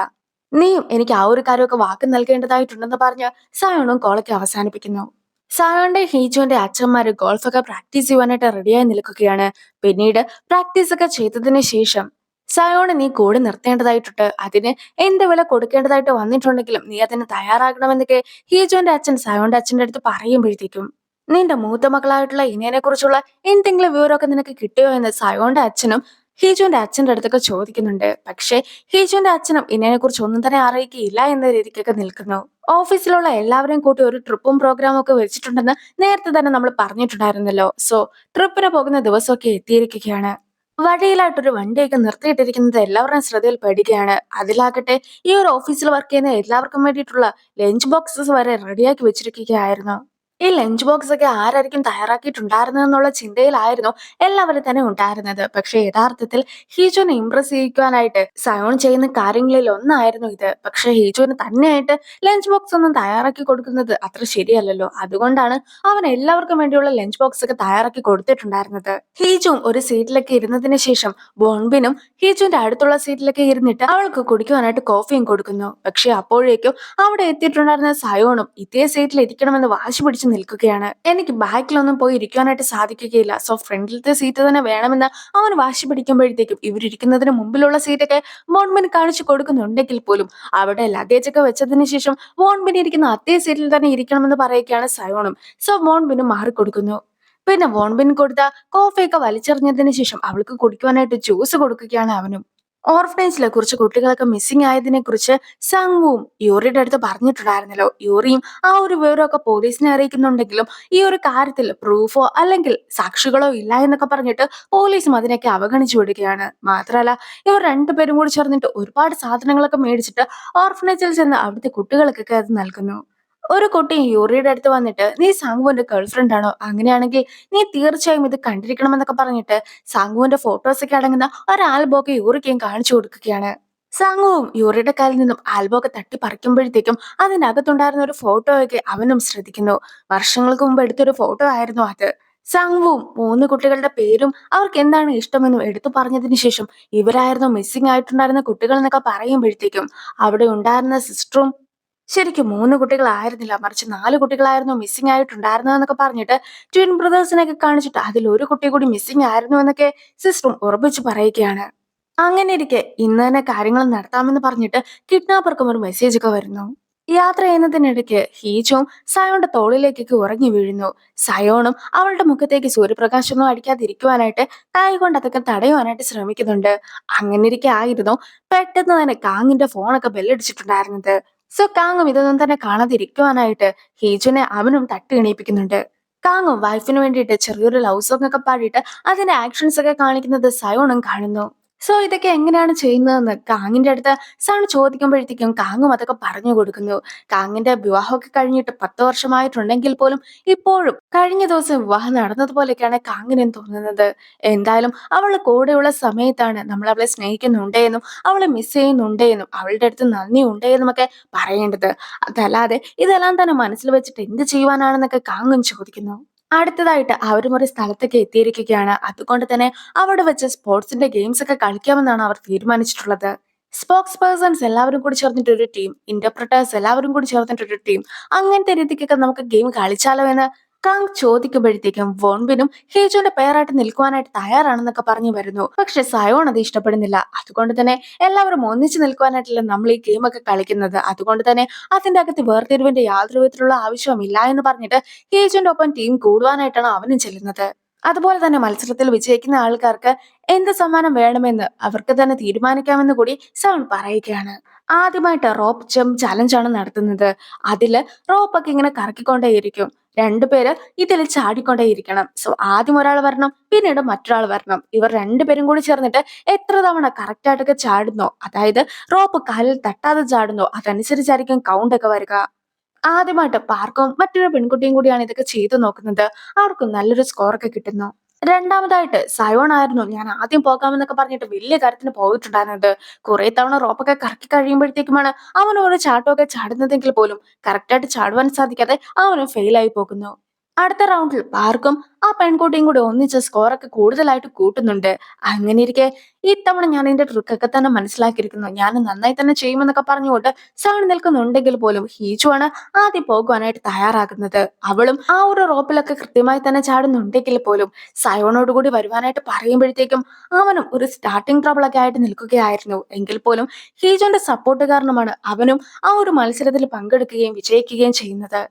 Speaker 1: നീയും എനിക്ക് ആ ഒരു കാര്യമൊക്കെ വാക്ക് നൽകേണ്ടതായിട്ടുണ്ടെന്ന് പറഞ്ഞ് സയോണും കോളൊക്കെ അവസാനിപ്പിക്കുന്നു. സയോന്റെ ഹീജുവിന്റെ അച്ഛന്മാര് ഗോൾഫൊക്കെ പ്രാക്ടീസ് ചെയ്യുവാനായിട്ട് റെഡിയായി നിൽക്കുകയാണ്. പിന്നീട് പ്രാക്ടീസ് ഒക്കെ ചെയ്തതിന് ശേഷം സയോണ് നീ കൂടെ നിർത്തേണ്ടതായിട്ടുണ്ട്, അതിന് എന്ത് വില കൊടുക്കേണ്ടതായിട്ട് വന്നിട്ടുണ്ടെങ്കിലും നീ അതിന് തയ്യാറാകണമെന്നൊക്കെ ഹീജുവിന്റെ അച്ഛൻ സയോന്റെ അച്ഛന്റെ അടുത്ത് പറയുമ്പോഴത്തേക്കും നിന്റെ മൂത്ത മകളായിട്ടുള്ള ഇനേനെ കുറിച്ചുള്ള എന്തെങ്കിലും വിവരമൊക്കെ നിനക്ക് കിട്ടിയോ എന്ന് സയോന്റെ അച്ഛനും ഹീജുവിന്റെ അച്ഛന്റെ അടുത്തൊക്കെ ചോദിക്കുന്നുണ്ട്. പക്ഷെ ഹീജുവിന്റെ അച്ഛനും ഇനേനെ കുറിച്ച് ഒന്നും തന്നെ അറിയിക്കുകയില്ല എന്ന രീതിക്കൊക്കെ നിൽക്കുന്നു. ഓഫീസിലുള്ള എല്ലാവരെയും കൂട്ടി ഒരു ട്രിപ്പും പ്രോഗ്രാമും ഒക്കെ വെച്ചിട്ടുണ്ടെന്ന് നേരത്തെ തന്നെ നമ്മൾ പറഞ്ഞിട്ടുണ്ടായിരുന്നല്ലോ. സോ ട്രിപ്പിന് പോകുന്ന ദിവസമൊക്കെ എത്തിയിരിക്കുകയാണ്. വഴിയിലായിട്ടൊരു വണ്ടിയൊക്കെ നിർത്തിയിട്ടിരിക്കുന്നത് എല്ലാവരുടെയും ശ്രദ്ധയിൽ പെടുകയാണ്. അതിലാകട്ടെ ഈ ഒരു ഓഫീസിൽ വർക്ക് ചെയ്യുന്ന എല്ലാവർക്കും വേണ്ടിയിട്ടുള്ള ലഞ്ച് ബോക്സസ് വരെ റെഡിയാക്കി വെച്ചിരിക്കുകയായിരുന്നു. ഈ ലഞ്ച് ബോക്സ് ഒക്കെ ആരായിരിക്കും തയ്യാറാക്കിയിട്ടുണ്ടായിരുന്നതെന്നുള്ള ചിന്തയിലായിരുന്നു എല്ലാവരും തന്നെ ഉണ്ടായിരുന്നത്. പക്ഷെ യഥാർത്ഥത്തിൽ ഹീജുവിനെ ഇംപ്രസ് ചെയ്യിക്കുവാനായിട്ട് സയോൺ ചെയ്യുന്ന കാര്യങ്ങളിൽ ഒന്നായിരുന്നു ഇത്. പക്ഷെ ഹീജുവിന് തന്നെയായിട്ട് ലഞ്ച് ബോക്സ് ഒന്നും തയ്യാറാക്കി കൊടുക്കുന്നത് അത്ര ശരിയല്ലല്ലോ. അതുകൊണ്ടാണ് അവൻ എല്ലാവർക്കും വേണ്ടിയുള്ള ലഞ്ച് ബോക്സ് ഒക്കെ തയ്യാറാക്കി കൊടുത്തിട്ടുണ്ടായിരുന്നത്. ഹീജുവും ഒരു സീറ്റിലൊക്കെ ഇരുന്നതിന് ശേഷം ബോൺബിനും ഹീജുവിന്റെ അടുത്തുള്ള സീറ്റിലൊക്കെ ഇരുന്നിട്ട് അവൾക്ക് കുടിക്കുവാനായിട്ട് കോഫിയും കൊടുക്കുന്നു. പക്ഷെ അപ്പോഴേക്കും അവിടെ എത്തിയിട്ടുണ്ടായിരുന്ന സയോണും ഇതേ സീറ്റിൽ ഇരിക്കണമെന്ന് വാശി പിടിച്ച് നിൽക്കുകയാണ്. എനിക്ക് ബാക്കിലൊന്നും പോയി ഇരിക്കാനായിട്ട് സാധിക്കുകയില്ല, സോ ഫ്രണ്ടിലത്തെ സീറ്റ് തന്നെ വേണമെന്ന് അവൻ വാശി പിടിക്കുമ്പോഴത്തേക്കും ഇവരിയ്ക്കുന്നതിന് മുമ്പിലുള്ള സീറ്റൊക്കെ വോൺബിന് കാണിച്ചു കൊടുക്കുന്നുണ്ടെങ്കിൽ പോലും അവിടെ ലഗേജ് ഒക്കെ വെച്ചതിന് ശേഷം വോൺബിന് ഇരിക്കുന്ന അതേ സീറ്റിൽ തന്നെ ഇരിക്കണമെന്ന് പറയുകയാണ് സയോണും. സോ വോൺബിന് മാറിക്കൊടുക്കുന്നു. പിന്നെ വോൺബിൻ കൊടുത്ത കോഫിയൊക്കെ വലിച്ചെറിഞ്ഞതിന് ശേഷം അവൾക്ക് കുടിക്കുവാനായിട്ട് ജ്യൂസ് കൊടുക്കുകയാണ് അവനും. ഓർഫനേജിലെ കുറച്ച് കുട്ടികളൊക്കെ മിസ്സിംഗ് ആയതിനെ കുറിച്ച് സംഗുവും യൂറിയുടെ അടുത്ത് പറഞ്ഞിട്ടുണ്ടായിരുന്നല്ലോ. യൂറിയും ആ ഒരു വിവരമൊക്കെ പോലീസിനെ അറിയിക്കുന്നുണ്ടെങ്കിലും ഈ ഒരു കാര്യത്തിൽ പ്രൂഫോ അല്ലെങ്കിൽ സാക്ഷികളോ ഇല്ല എന്നൊക്കെ പറഞ്ഞിട്ട് പോലീസും അതിനൊക്കെ അവഗണിച്ചു വിടുകയാണ്. മാത്രമല്ല ഇവർ രണ്ടുപേരും കൂടി ചേർന്നിട്ട് ഒരുപാട് സാധനങ്ങളൊക്കെ മേടിച്ചിട്ട് ഓർഫനേജിൽ ചെന്ന് അവിടുത്തെ കുട്ടികൾക്കൊക്കെ അത് നൽകുന്നു. ഒരു കുട്ടി യൂറിയുടെ അടുത്ത് വന്നിട്ട് നീ സാങ്കുവിന്റെ ഗേൾഫ്രണ്ട് ആണോ, അങ്ങനെയാണെങ്കിൽ നീ തീർച്ചയായും ഇത് കണ്ടിരിക്കണമെന്നൊക്കെ പറഞ്ഞിട്ട് സാങ്കുവിന്റെ ഫോട്ടോസ് ഒക്കെ അടങ്ങുന്ന ഒരു ആൽബമൊക്കെ യൂറിക്കും കാണിച്ചു കൊടുക്കുകയാണ്. സാങ്ങുവും യൂറിയുടെ കയ്യിൽ നിന്നും ആൽബം ഒക്കെ തട്ടി പറിക്കുമ്പോഴത്തേക്കും അതിനകത്തുണ്ടായിരുന്ന ഒരു ഫോട്ടോയൊക്കെ അവനും ശ്രദ്ധിക്കുന്നു. വർഷങ്ങൾക്ക് മുമ്പ് എടുത്തൊരു ഫോട്ടോ ആയിരുന്നു അത്. സാങ്ങുവും മൂന്ന് കുട്ടികളുടെ പേരും അവർക്ക് എന്താണ് ഇഷ്ടമെന്നും എടുത്തു പറഞ്ഞതിന് ശേഷം ഇവരായിരുന്നു മിസ്സിംഗ് ആയിട്ടുണ്ടായിരുന്ന കുട്ടികൾ എന്നൊക്കെ പറയുമ്പോഴത്തേക്കും അവിടെ ഉണ്ടായിരുന്ന സിസ്റ്ററും ശരിക്കും മൂന്ന് കുട്ടികളായിരുന്നില്ല, മറിച്ച് നാല് കുട്ടികളായിരുന്നു മിസ്സിംഗ് ആയിട്ടുണ്ടായിരുന്നതെന്നൊക്കെ പറഞ്ഞിട്ട് ട്വിൻ ബ്രദേഴ്സിനെയൊക്കെ കാണിച്ചിട്ട് അതിൽ ഒരു കുട്ടി കൂടി മിസ്സിംഗ് ആയിരുന്നു എന്നൊക്കെ സിസ്റ്ററും ഉറപ്പിച്ചു പറയുകയാണ്. അങ്ങനെ ഇരിക്കെ ഇന്ന് തന്നെ കാര്യങ്ങൾ നടത്താമെന്ന് പറഞ്ഞിട്ട് കിഡ്നാപ്പർക്കും ഒരു മെസ്സേജ് ഒക്കെ വരുന്നു. യാത്ര ചെയ്യുന്നതിനിടയ്ക്ക് ഹീജോം സയോണിന്റെ തോളിലേക്കൊക്കെ ഉറങ്ങി വീഴുന്നു. സയോണും അവളുടെ മുഖത്തേക്ക് സൂര്യപ്രകാശമൊന്നും അടിക്കാതിരിക്കുവാനായിട്ട് കൈ കൊണ്ട് അതൊക്കെ തടയുവാനായിട്ട് ശ്രമിക്കുന്നുണ്ട്. അങ്ങനെ ഇരിക്കെ ആയിരുന്നു പെട്ടെന്ന് തന്നെ കാങ്ങിന്റെ ഫോണൊക്കെ ബെല്ലടിച്ചിട്ടുണ്ടായിരുന്നത്. സോ കാങ്ങും ഇതൊന്നും തന്നെ കാണാതിരിക്കുവാനായിട്ട് ഹീജുനെ അവനും തട്ടി എണീപ്പിക്കുന്നുണ്ട്. കാങ്ങും വൈഫിന് വേണ്ടിയിട്ട് ചെറിയൊരു ലവ് സോങ് ഒക്കെ പാടിയിട്ട് അതിന്റെ ആക്ഷൻസ് ഒക്കെ കാണിക്കുന്നത് സയോണും കാണുന്നു. സോ ഇതൊക്കെ എങ്ങനെയാണ് ചെയ്യുന്നതെന്ന് കാങ്ങിന്റെ അടുത്ത് സൺ ചോദിക്കുമ്പോഴത്തേക്കും കാങ്ങും അതൊക്കെ പറഞ്ഞു കൊടുക്കുന്നു. കാങ്ങിന്റെ വിവാഹമൊക്കെ കഴിഞ്ഞിട്ട് 10 വർഷമായിട്ടുണ്ടെങ്കിൽ പോലും ഇപ്പോഴും കഴിഞ്ഞ ദിവസം വിവാഹം നടന്നതുപോലെയൊക്കെയാണ് കാങ്ങിനും തോന്നുന്നത്. എന്തായാലും അവളുടെ കൂടെയുള്ള സമയത്താണ് നമ്മൾ അവളെ സ്നേഹിക്കുന്നുണ്ടേന്നും അവളെ മിസ് ചെയ്യുന്നുണ്ടേന്നും അവളുടെ അടുത്ത് നന്ദി ഉണ്ടേന്നും ഒക്കെ പറയേണ്ടത്. അതല്ലാതെ ഇതെല്ലാം തന്നെ മനസ്സിൽ വെച്ചിട്ട് എന്ത് ചെയ്യുവാനാണെന്നൊക്കെ കാങ്ങും ചോദിക്കുന്നു. അടുത്തതായിട്ട് അവരും ഒരു സ്ഥലത്തേക്ക് എത്തിയിരിക്കുകയാണ്. അതുകൊണ്ട് തന്നെ അവിടെ വെച്ച് സ്പോർട്സിന്റെ ഗെയിംസ് ഒക്കെ കളിക്കാമെന്നാണ് അവർ തീരുമാനിച്ചിട്ടുള്ളത്. സ്പോക്സ് പേഴ്സൺസ് എല്ലാവരും കൂടി ചേർന്നിട്ട് ഒരു ടീം, ഇന്റർപ്രിട്ടേഴ്സ് എല്ലാവരും കൂടി ചേർന്നിട്ട് ഒരു ടീം, അങ്ങനത്തെ രീതിക്കൊക്കെ നമുക്ക് ഗെയിം കളിച്ചാലോ എന്ന് കാങ് ചോദിക്കുമ്പോഴത്തേക്കും വോൺബിനും ഹേജോന്റെ പേരായിട്ട് നിൽക്കുവാനായിട്ട് തയ്യാറാണെന്നൊക്കെ പറഞ്ഞു വരുന്നു. പക്ഷെ സയോൺ അത് ഇഷ്ടപ്പെടുന്നില്ല. അതുകൊണ്ട് തന്നെ എല്ലാവരും ഒന്നിച്ചു നിൽക്കുവാനായിട്ടല്ല നമ്മൾ ഈ ഗെയിം ഒക്കെ കളിക്കുന്നത്. അതുകൊണ്ട് തന്നെ അതിന്റെ അകത്ത് വേർതിരിവിന്റെ യാതൊരു വിധത്തിലുള്ള ആവശ്യമില്ല എന്ന് പറഞ്ഞിട്ട് ഹേജോന്റെ ഒപ്പം ടീം കൂടുവാനായിട്ടാണ് അവനും ചെല്ലുന്നത്. അതുപോലെ തന്നെ മത്സരത്തിൽ വിജയിക്കുന്ന ആൾക്കാർക്ക് എന്ത് സമ്മാനം വേണമെന്ന് അവർക്ക് തന്നെ തീരുമാനിക്കാമെന്ന് കൂടി സൗൺ പറയുകയാണ്. ആദ്യമായിട്ട് റോപ്പ് ജംപ് ചലഞ്ച് ആണ് നടത്തുന്നത്. അതില് റോപ്പൊക്കെ ഇങ്ങനെ കറക്കിക്കൊണ്ടേയിരിക്കും. രണ്ടുപേര് ഇതിൽ ചാടിക്കൊണ്ടേയിരിക്കണം. സോ ആദ്യം ഒരാൾ വരണം, പിന്നീട് മറ്റൊരാൾ വരണം. ഇവർ രണ്ടുപേരും കൂടി ചേർന്നിട്ട് എത്ര തവണ കറക്റ്റ് ആയിട്ടൊക്കെ ചാടുന്നോ, അതായത് റോപ്പ് കാലിൽ തട്ടാതെ ചാടുന്നോ അതനുസരിച്ചായിരിക്കും കൗണ്ട് ഒക്കെ വരിക. ആദ്യമായിട്ട് പാർക്കും മറ്റൊരു പെൺകുട്ടിയും കൂടിയാണ് ഇതൊക്കെ ചെയ്തു നോക്കുന്നത്. അവർക്കും നല്ലൊരു സ്കോർ ഒക്കെ കിട്ടുന്നു. രണ്ടാമതായിട്ട് സയോൺ ആയിരുന്നു ഞാൻ ആദ്യം പോകാമെന്നൊക്കെ പറഞ്ഞിട്ട് വലിയ കാര്യത്തിന് പോയിട്ടുണ്ടായിരുന്നത്. കുറെ തവണ റോപ്പൊക്കെ കറക്കി കഴിയുമ്പോഴത്തേക്കുമാണ് അവൻ ഓരോ ചാട്ടമൊക്കെ ചാടുന്നതെങ്കിൽ പോലും കറക്റ്റായിട്ട് ചാടുവാൻ സാധിക്കാതെ അവനും ഫെയിൽ ആയി പോകുന്നു. അടുത്ത റൗണ്ടിൽ പാർക്കും ആ പെൺകുട്ടിയും കൂടി ഒന്നിച്ച് സ്കോറൊക്കെ കൂടുതലായിട്ട് കൂട്ടുന്നുണ്ട്. അങ്ങനെ ഇരിക്കെ ഇത്തവണ ഞാൻ എന്റെ ട്രിക്കൊക്കെ തന്നെ മനസ്സിലാക്കിയിരിക്കുന്നു, ഞാൻ നന്നായി തന്നെ ചെയ്യുമെന്നൊക്കെ പറഞ്ഞുകൊണ്ട് സൗണ്ട് നിൽക്കുന്നുണ്ടെങ്കിൽ പോലും ഹീജു ആണ് ആദ്യം പോകുവാനായിട്ട് തയ്യാറാകുന്നത്. അവളും ആ ഒരു റോപ്പിലൊക്കെ കൃത്യമായി തന്നെ ചാടുന്നുണ്ടെങ്കിൽ പോലും സയോണോട് കൂടി വരുവാനായിട്ട് പറയുമ്പോഴത്തേക്കും അവനും ഒരു സ്റ്റാർട്ടിംഗ് ട്രബിൾ ഒക്കെ ആയിട്ട് നിൽക്കുകയായിരുന്നു. എങ്കിൽ പോലും ഹീജോന്റെ സപ്പോർട്ട് കാരണമാണ് അവനും ആ ഒരു മത്സരത്തിൽ പങ്കെടുക്കുകയും വിജയിക്കുകയും ചെയ്യുന്നത്.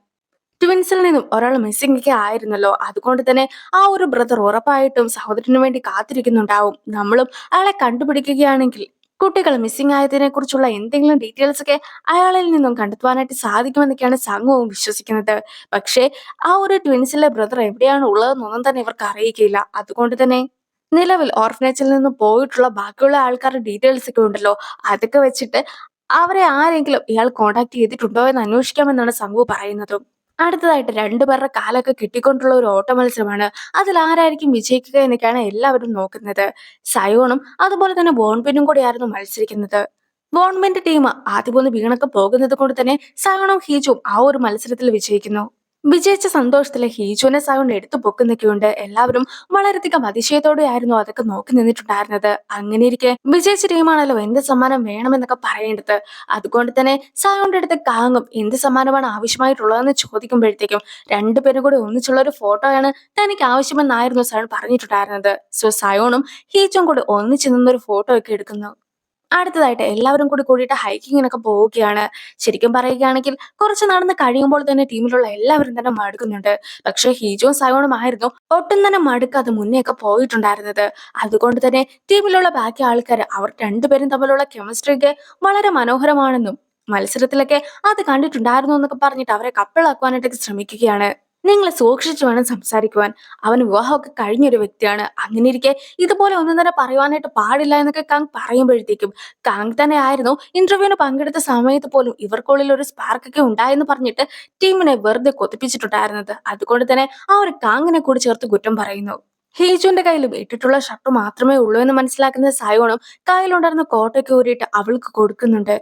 Speaker 1: ട്വിൻസിൽ നിന്നും ഒരാൾ മിസ്സിംഗ് ഒക്കെ ആയിരുന്നല്ലോ. അതുകൊണ്ട് തന്നെ ആ ഒരു ബ്രദർ ഉറപ്പായിട്ടും സഹോദരന് വേണ്ടി കാത്തിരിക്കുന്നുണ്ടാവും. നമ്മളും അയാളെ കണ്ടുപിടിക്കുകയാണെങ്കിൽ കുട്ടികൾ മിസ്സിംഗ് ആയതിനെ കുറിച്ചുള്ള എന്തെങ്കിലും ഡീറ്റെയിൽസ് ഒക്കെ അയാളിൽ നിന്നും കണ്ടെത്തുവാനായിട്ട് സാധിക്കുമെന്നൊക്കെയാണ് സംഘവും വിശ്വസിക്കുന്നത്. പക്ഷേ ആ ഒരു ട്വിൻസിലെ ബ്രദർ എവിടെയാണ് ഉള്ളതെന്നൊന്നും തന്നെ ഇവർക്ക് അറിയിക്കില്ല. അതുകൊണ്ട് തന്നെ നിലവിൽ ഓർഫനേജിൽ നിന്ന് പോയിട്ടുള്ള ബാക്കിയുള്ള ആൾക്കാരുടെ ഡീറ്റെയിൽസ് ഒക്കെ ഉണ്ടല്ലോ, അതൊക്കെ വെച്ചിട്ട് അവരെ ആരെങ്കിലും ഇയാൾ കോണ്ടാക്ട് ചെയ്തിട്ടുണ്ടോ എന്ന് അന്വേഷിക്കാമെന്നാണ് സംഘു പറയുന്നത്. അടുത്തതായിട്ട് രണ്ടുപേരുടെ കാലൊക്കെ കെട്ടിക്കൊണ്ടുള്ള ഒരു ഓട്ട മത്സരമാണ്. അതിൽ ആരായിരിക്കും വിജയിക്കുക എന്നൊക്കെയാണ് എല്ലാവരും നോക്കുന്നത്. സയോണും അതുപോലെ തന്നെ ബോൺബിനും കൂടിയായിരുന്നു മത്സരിക്കുന്നത്. ബോൺബിന്റെ ടീം ആദ്യം ഒന്ന് വീണൊക്കെ പോകുന്നത് കൊണ്ട് തന്നെ സയോണും ഹീജും ആ ഒരു മത്സരത്തിൽ വിജയിക്കുന്നു. വിജയിച്ച സന്തോഷത്തില് ഹീജുവിനെ സയോൺ എടുത്തു പൊക്കുന്നൊക്കെയുണ്ട്. എല്ലാവരും വളരെയധികം അതിശയത്തോടെ ആയിരുന്നു അതൊക്കെ നോക്കി നിന്നിട്ടുണ്ടായിരുന്നത്. അങ്ങനെ ഇരിക്കെ വിജയിച്ച ടീമാണല്ലോ എന്ത് സമ്മാനം വേണമെന്നൊക്കെ പറയേണ്ടത്. അതുകൊണ്ട് തന്നെ സയോണിന്റെ അടുത്ത് കാങ്ങും എന്ത് സമ്മാനമാണ് ആവശ്യമായിട്ടുള്ളതെന്ന് ചോദിക്കുമ്പോഴത്തേക്കും രണ്ടുപേരും കൂടി ഒന്നിച്ചുള്ള ഒരു ഫോട്ടോയാണ് തനിക്ക് ആവശ്യമെന്നായിരുന്നു സയോൺ പറഞ്ഞിട്ടുണ്ടായിരുന്നത്. സോ സയോണും ഹീജും കൂടി ഒന്നിച്ചു നിന്നൊരു ഫോട്ടോ ഒക്കെ എടുക്കുന്നു. അടുത്തതായിട്ട് എല്ലാവരും കൂടി കൂടിയിട്ട് ഹൈക്കിങ്ങിനൊക്കെ പോവുകയാണ്. ശരിക്കും പറയുകയാണെങ്കിൽ കുറച്ച് നടന്ന് കഴിയുമ്പോൾ തന്നെ ടീമിലുള്ള എല്ലാവരും തന്നെ മടുക്കുന്നുണ്ട്. പക്ഷെ ഹീജോയും സയോണും ആയിരുന്നു ഒട്ടും തന്നെ മടുക്കാതെ മുന്നേയൊക്കെ പോയിട്ടുണ്ടായിരുന്നത്. അതുകൊണ്ട് തന്നെ ടീമിലുള്ള ബാക്കി ആൾക്കാർ അവർ രണ്ടുപേരും തമ്മിലുള്ള കെമിസ്ട്രി ഒക്കെ വളരെ മനോഹരമാണെന്നും മത്സരത്തിലൊക്കെ അത് കണ്ടിട്ടുണ്ടായിരുന്നു എന്നൊക്കെ പറഞ്ഞിട്ട് അവരെ കപ്പിളാക്കുവാനായിട്ടൊക്കെ ശ്രമിക്കുകയാണ്. നിങ്ങൾ സൂക്ഷിച്ചു വേണം സംസാരിക്കുവാൻ. അവൻ വിവാഹമൊക്കെ കഴിഞ്ഞൊരു വ്യക്തിയാണ്. അങ്ങനെ ഇരിക്കെ ഇതുപോലെ ഒന്നും തന്നെ പറയുവാനായിട്ട് പാടില്ല എന്നൊക്കെ കാങ് പറയുമ്പോഴത്തേക്കും കാങ് തന്നെ ആയിരുന്നു ഇന്റർവ്യൂവിന് പങ്കെടുത്ത സമയത്ത് പോലും ഇവർക്കുള്ളിൽ ഒരു സ്പാർക്ക് ഒക്കെ ഉണ്ടായെന്ന് പറഞ്ഞിട്ട് ടീമിനെ വെറുതെ കൊതിപ്പിച്ചിട്ടുണ്ടായിരുന്നത്. അതുകൊണ്ട് തന്നെ ആ ഒരു കാങ്ങിനെ കൂടി ചേർത്ത് കുറ്റം പറയുന്നു. ഹീജുവിന്റെ കയ്യിൽ ഇട്ടിട്ടുള്ള ഷർട്ട് മാത്രമേ ഉള്ളൂ എന്ന് മനസ്സിലാക്കുന്ന സയോണും കയ്യിലുണ്ടായിരുന്ന കോട്ടയ്ക്ക് ഊരിയിട്ട് അവൾക്ക് കൊടുക്കുന്നുണ്ട്.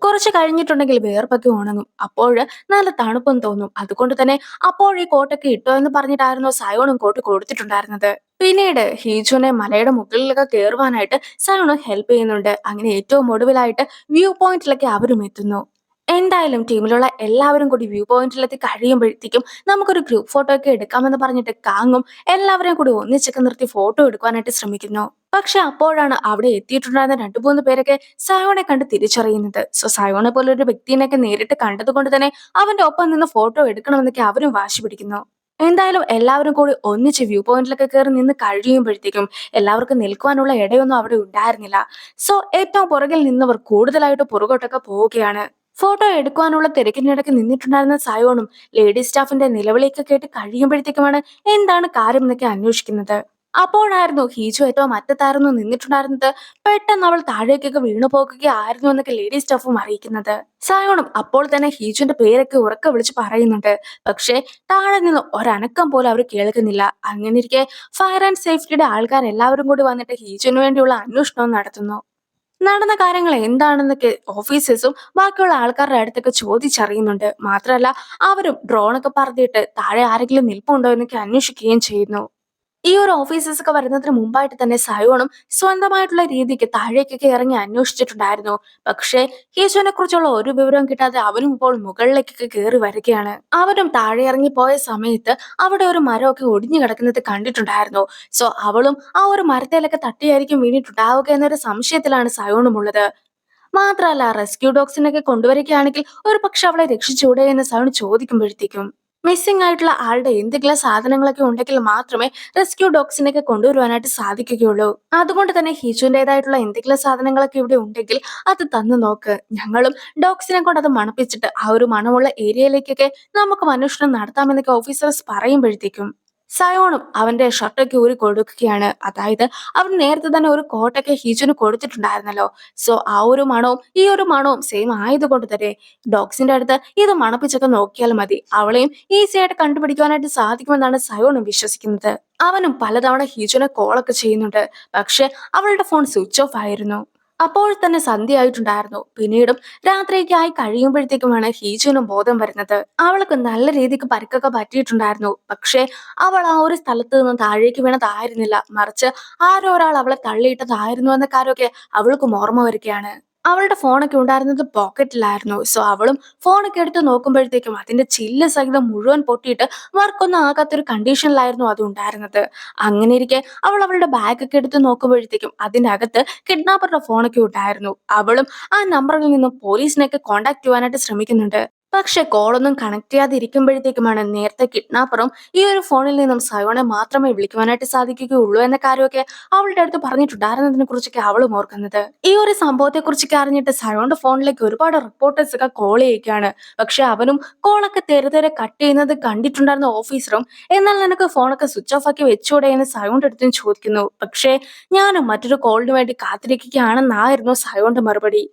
Speaker 1: കുറച്ച് കഴിഞ്ഞിട്ടുണ്ടെങ്കിൽ വേർപ്പൊക്കെ ഉണങ്ങും. അപ്പോഴ് നല്ല തണുപ്പും തോന്നും. അതുകൊണ്ട് തന്നെ അപ്പോൾ ഈ കോട്ടൊക്കെ ഇട്ടോ എന്ന് പറഞ്ഞിട്ടായിരുന്നു സയോണും കോട്ട് കൊടുത്തിട്ടുണ്ടായിരുന്നത്. പിന്നീട് ഹീജുവിനെ മലയുടെ മുകളിലൊക്കെ കയറുവാനായിട്ട് സയോണും ഹെൽപ്പ് ചെയ്യുന്നുണ്ട്. അങ്ങനെ ഏറ്റവും ഒടുവിലായിട്ട് വ്യൂ പോയിന്റിലൊക്കെ അവരും എത്തുന്നു. എന്തായാലും ടീമിലുള്ള എല്ലാവരും കൂടി വ്യൂ പോയിന്റിലെത്തി കഴിയുമ്പോഴത്തേക്കും നമുക്കൊരു ഗ്രൂപ്പ് ഫോട്ടോ ഒക്കെ എടുക്കാമെന്ന് പറഞ്ഞിട്ട് കാങ്ങും എല്ലാവരെയും കൂടി ഒന്നിച്ചൊക്കെ നിർത്തി ഫോട്ടോ എടുക്കാനായിട്ട് ശ്രമിക്കുന്നു. പക്ഷെ അപ്പോഴാണ് അവിടെ എത്തിയിട്ടുണ്ടായിരുന്ന രണ്ടു മൂന്ന് പേരൊക്കെ സയോണെ കണ്ട് തിരിച്ചറിയുന്നത്. സോ സയോണെ പോലെ ഒരു വ്യക്തിനെയൊക്കെ നേരിട്ട് കണ്ടത് കൊണ്ട് തന്നെ അവന്റെ ഒപ്പം നിന്ന് ഫോട്ടോ എടുക്കണമെന്നൊക്കെ അവരും വാശി പിടിക്കുന്നു. എന്തായാലും എല്ലാവരും കൂടി ഒന്നിച്ച് വ്യൂ പോയിന്റിലൊക്കെ കയറി നിന്ന് കഴിയുമ്പോഴത്തേക്കും എല്ലാവർക്കും നിൽക്കുവാനുള്ള ഇടയൊന്നും അവിടെ ഉണ്ടായിരുന്നില്ല. സോ ഏറ്റവും പുറകിൽ നിന്നവർ കൂടുതലായിട്ട് പുറകോട്ടൊക്കെ പോവുകയാണ്. ഫോട്ടോ എടുക്കുവാനുള്ള തിരക്കിനിടയ്ക്ക് നിന്നിട്ടുണ്ടായിരുന്ന സയോണും ലേഡി സ്റ്റാഫിന്റെ നിലവിളിയൊക്കെ കേട്ട് കഴിയുമ്പോഴത്തേക്കുമാണ് എന്താണ് കാര്യം എന്നൊക്കെ അന്വേഷിക്കുന്നത്. അപ്പോഴായിരുന്നു ഹീജു ഏറ്റവും അറ്റത്തായിരുന്നു നിന്നിട്ടുണ്ടായിരുന്നത്. പെട്ടെന്ന് അവൾ താഴേക്കൊക്കെ വീണു പോകുകയായിരുന്നു എന്നൊക്കെ ലേഡി സ്റ്റാഫും അറിയിക്കുന്നത്. സയോണും അപ്പോൾ തന്നെ ഹീജുവിന്റെ പേരൊക്കെ ഉറക്കെ വിളിച്ച് പറയുന്നുണ്ട്. പക്ഷേ താഴെ നിന്ന് ഒരനക്കം പോലും അവർ കേൾക്കുന്നില്ല. അങ്ങനെ ഇരിക്കെ ഫയർ ആൻഡ് സേഫ്റ്റിയുടെ ആൾക്കാർ എല്ലാവരും കൂടി വന്നിട്ട് ഹീജുവിന് വേണ്ടിയുള്ള അന്വേഷണവും നടത്തുന്നു. നടന്ന കാര്യങ്ങൾ എന്താണെന്നൊക്കെ ഓഫീസേഴ്സും ബാക്കിയുള്ള ആൾക്കാരുടെ അടുത്തൊക്കെ ചോദിച്ചറിയുന്നുണ്ട്. മാത്രമല്ല അവരും ഡ്രോണൊക്കെ പറത്തിയിട്ട് താഴെ ആരെങ്കിലും നിൽപ്പുണ്ടോ എന്നൊക്കെ അന്വേഷിക്കുകയും ചെയ്യുന്നു. ഈ ഒരു ഓഫീസേഴ്സ് ഒക്കെ വരുന്നതിന് മുമ്പായിട്ട് തന്നെ സയോണും സ്വന്തമായിട്ടുള്ള രീതിക്ക് താഴേക്കൊക്കെ ഇറങ്ങി അന്വേഷിച്ചിട്ടുണ്ടായിരുന്നു. പക്ഷേ യേശുവിനെ കുറിച്ചുള്ള ഒരു വിവരവും കിട്ടാതെ അവനും ഇപ്പോൾ മുകളിലേക്കൊക്കെ കയറി വരികയാണ്. അവനും താഴെ ഇറങ്ങി പോയ സമയത്ത് അവിടെ ഒരു മരമൊക്കെ ഒടിഞ്ഞു കിടക്കുന്നത് കണ്ടിട്ടുണ്ടായിരുന്നു. സോ അവളും ആ ഒരു മരത്തേലൊക്കെ തട്ടിയായിരിക്കും വീണിട്ടുണ്ടാവുക എന്നൊരു സംശയത്തിലാണ് സയോണും ഉള്ളത്. മാത്രമല്ല റെസ്ക്യൂ ഡോഗ്സിനൊക്കെ കൊണ്ടുവരികയാണെങ്കിൽ ഒരു പക്ഷെ അവളെ രക്ഷിച്ചൂടെ എന്ന് സയോൺ ചോദിക്കുമ്പോഴത്തേക്കും മിസ്സിംഗ് ആയിട്ടുള്ള ആളുടെ എന്തെങ്കിലും സാധനങ്ങളൊക്കെ ഉണ്ടെങ്കിൽ മാത്രമേ റെസ്ക്യൂ ഡോഗ്സിനൊക്കെ കൊണ്ടുവരുവാനായിട്ട് സാധിക്കുകയുള്ളൂ. അതുകൊണ്ട് തന്നെ ഹീജുവിൻ്റെതായിട്ടുള്ള എന്തെങ്കിലും സാധനങ്ങളൊക്കെ ഇവിടെ ഉണ്ടെങ്കിൽ അത് തന്നു നോക്ക്. ഞങ്ങളും ഡോഗ്സിനെ കൊണ്ട് അത് മണപ്പിച്ചിട്ട് ആ ഒരു മണമുള്ള ഏരിയയിലേക്കൊക്കെ നമുക്ക് അന്വേഷണം നടത്താമെന്നൊക്കെ ഓഫീസേഴ്സ് പറയുമ്പോഴത്തേക്കും സയോണും അവന്റെ ഷർട്ടൊക്കെ ഊരി കൊടുക്കുകയാണ്. അതായത് അവൻ നേരത്തെ തന്നെ ഒരു കോട്ടൊക്കെ ഹീജുന് കൊടുത്തിട്ടുണ്ടായിരുന്നല്ലോ. സോ ആ ഒരു മണവും ഈ ഒരു മണവും സെയിം ആയതുകൊണ്ട് തന്നെ ഡോഗ്സിന്റെ അടുത്ത് ഇത് മണപ്പിച്ചൊക്കെ നോക്കിയാൽ മതി, അവളെയും ഈസി ആയിട്ട് കണ്ടുപിടിക്കുവാനായിട്ട് സാധിക്കുമെന്നാണ് സയോണും വിശ്വസിക്കുന്നത്. അവനും പലതവണ ഹീജുനെ കോളൊക്കെ ചെയ്യുന്നുണ്ട്. പക്ഷെ അവളുടെ ഫോൺ സ്വിച്ച് ഓഫ് ആയിരുന്നു. അപ്പോൾ തന്നെ സന്ധ്യയായിട്ടുണ്ടായിരുന്നു. പിന്നീടും രാത്രിയൊക്കെ ആയി കഴിയുമ്പോഴത്തേക്കുമാണ് ഹീജുവിനും ബോധം വരുന്നത്. അവൾക്ക് നല്ല രീതിക്ക് പരിക്കൊക്കെ പറ്റിയിട്ടുണ്ടായിരുന്നു. പക്ഷേ അവൾ ആ ഒരു സ്ഥലത്ത് നിന്ന് താഴേക്ക് വീണതായിരുന്നില്ല, മറിച്ച് ആരോ ഒരാൾ അവളെ തള്ളിയിട്ടതായിരുന്നു എന്ന കാര്യമൊക്കെ അവൾക്കും ഓർമ്മ വരികയാണ്. അവളുടെ ഫോണൊക്കെ ഉണ്ടായിരുന്നത് പോക്കറ്റിലായിരുന്നു. സോ അവളും ഫോണൊക്കെ എടുത്ത് നോക്കുമ്പോഴത്തേക്കും അതിന്റെ ചില്ല് സഹിതം മുഴുവൻ പൊട്ടിയിട്ട് വർക്കൊന്നും ആകാത്തൊരു കണ്ടീഷനിലായിരുന്നു അത് ഉണ്ടായിരുന്നത്. അങ്ങനെ ഇരിക്കെ അവൾ അവളുടെ ബാഗൊക്കെ എടുത്ത് നോക്കുമ്പോഴത്തേക്കും അതിന്റെ അകത്ത് കിഡ്നാപ്പറുടെ ഫോണൊക്കെ ഉണ്ടായിരുന്നു. അവളും ആ നമ്പറിൽ നിന്നും പോലീസിനെയൊക്കെ കോണ്ടാക്ട് ചെയ്യാനായിട്ട് ശ്രമിക്കുന്നുണ്ട്. പക്ഷെ കോളൊന്നും കണക്ട് ചെയ്യാതെ ഇരിക്കുമ്പോഴത്തേക്കുമാണ് നേരത്തെ കിഡ്നാപ്പറും ഈ ഒരു ഫോണിൽ നിന്നും സയോണെ മാത്രമേ വിളിക്കുവാനായിട്ട് സാധിക്കുകയുള്ളൂ എന്ന കാര്യമൊക്കെ അവളുടെ അടുത്ത് പറഞ്ഞിട്ടുണ്ടായിരുന്നതിനെ കുറിച്ചൊക്കെ അവളും ഓർക്കുന്നത്. ഈ ഒരു സംഭവത്തെ കുറിച്ചൊക്കെ അറിഞ്ഞിട്ട് സയോണിന്റെ ഫോണിലേക്ക് ഒരുപാട് റിപ്പോർട്ടേഴ്സ് ഒക്കെ കോൾ ചെയ്യുകയാണ്. പക്ഷെ അവനും കോളൊക്കെ തെരെ കട്ട് ചെയ്യുന്നത് കണ്ടിട്ടുണ്ടായിരുന്ന ഓഫീസറും എന്നാൽ നിനക്ക് ഫോണൊക്കെ സ്വിച്ച് ഓഫ് ആക്കി വെച്ചൂടെ എന്ന് സയോണിന്റെ അടുത്തും ചോദിക്കുന്നു. പക്ഷേ ഞാനും മറ്റൊരു കോളിന് വേണ്ടി കാത്തിരിക്കുകയാണെന്നായിരുന്നു സയോണിന്റെ മറുപടി.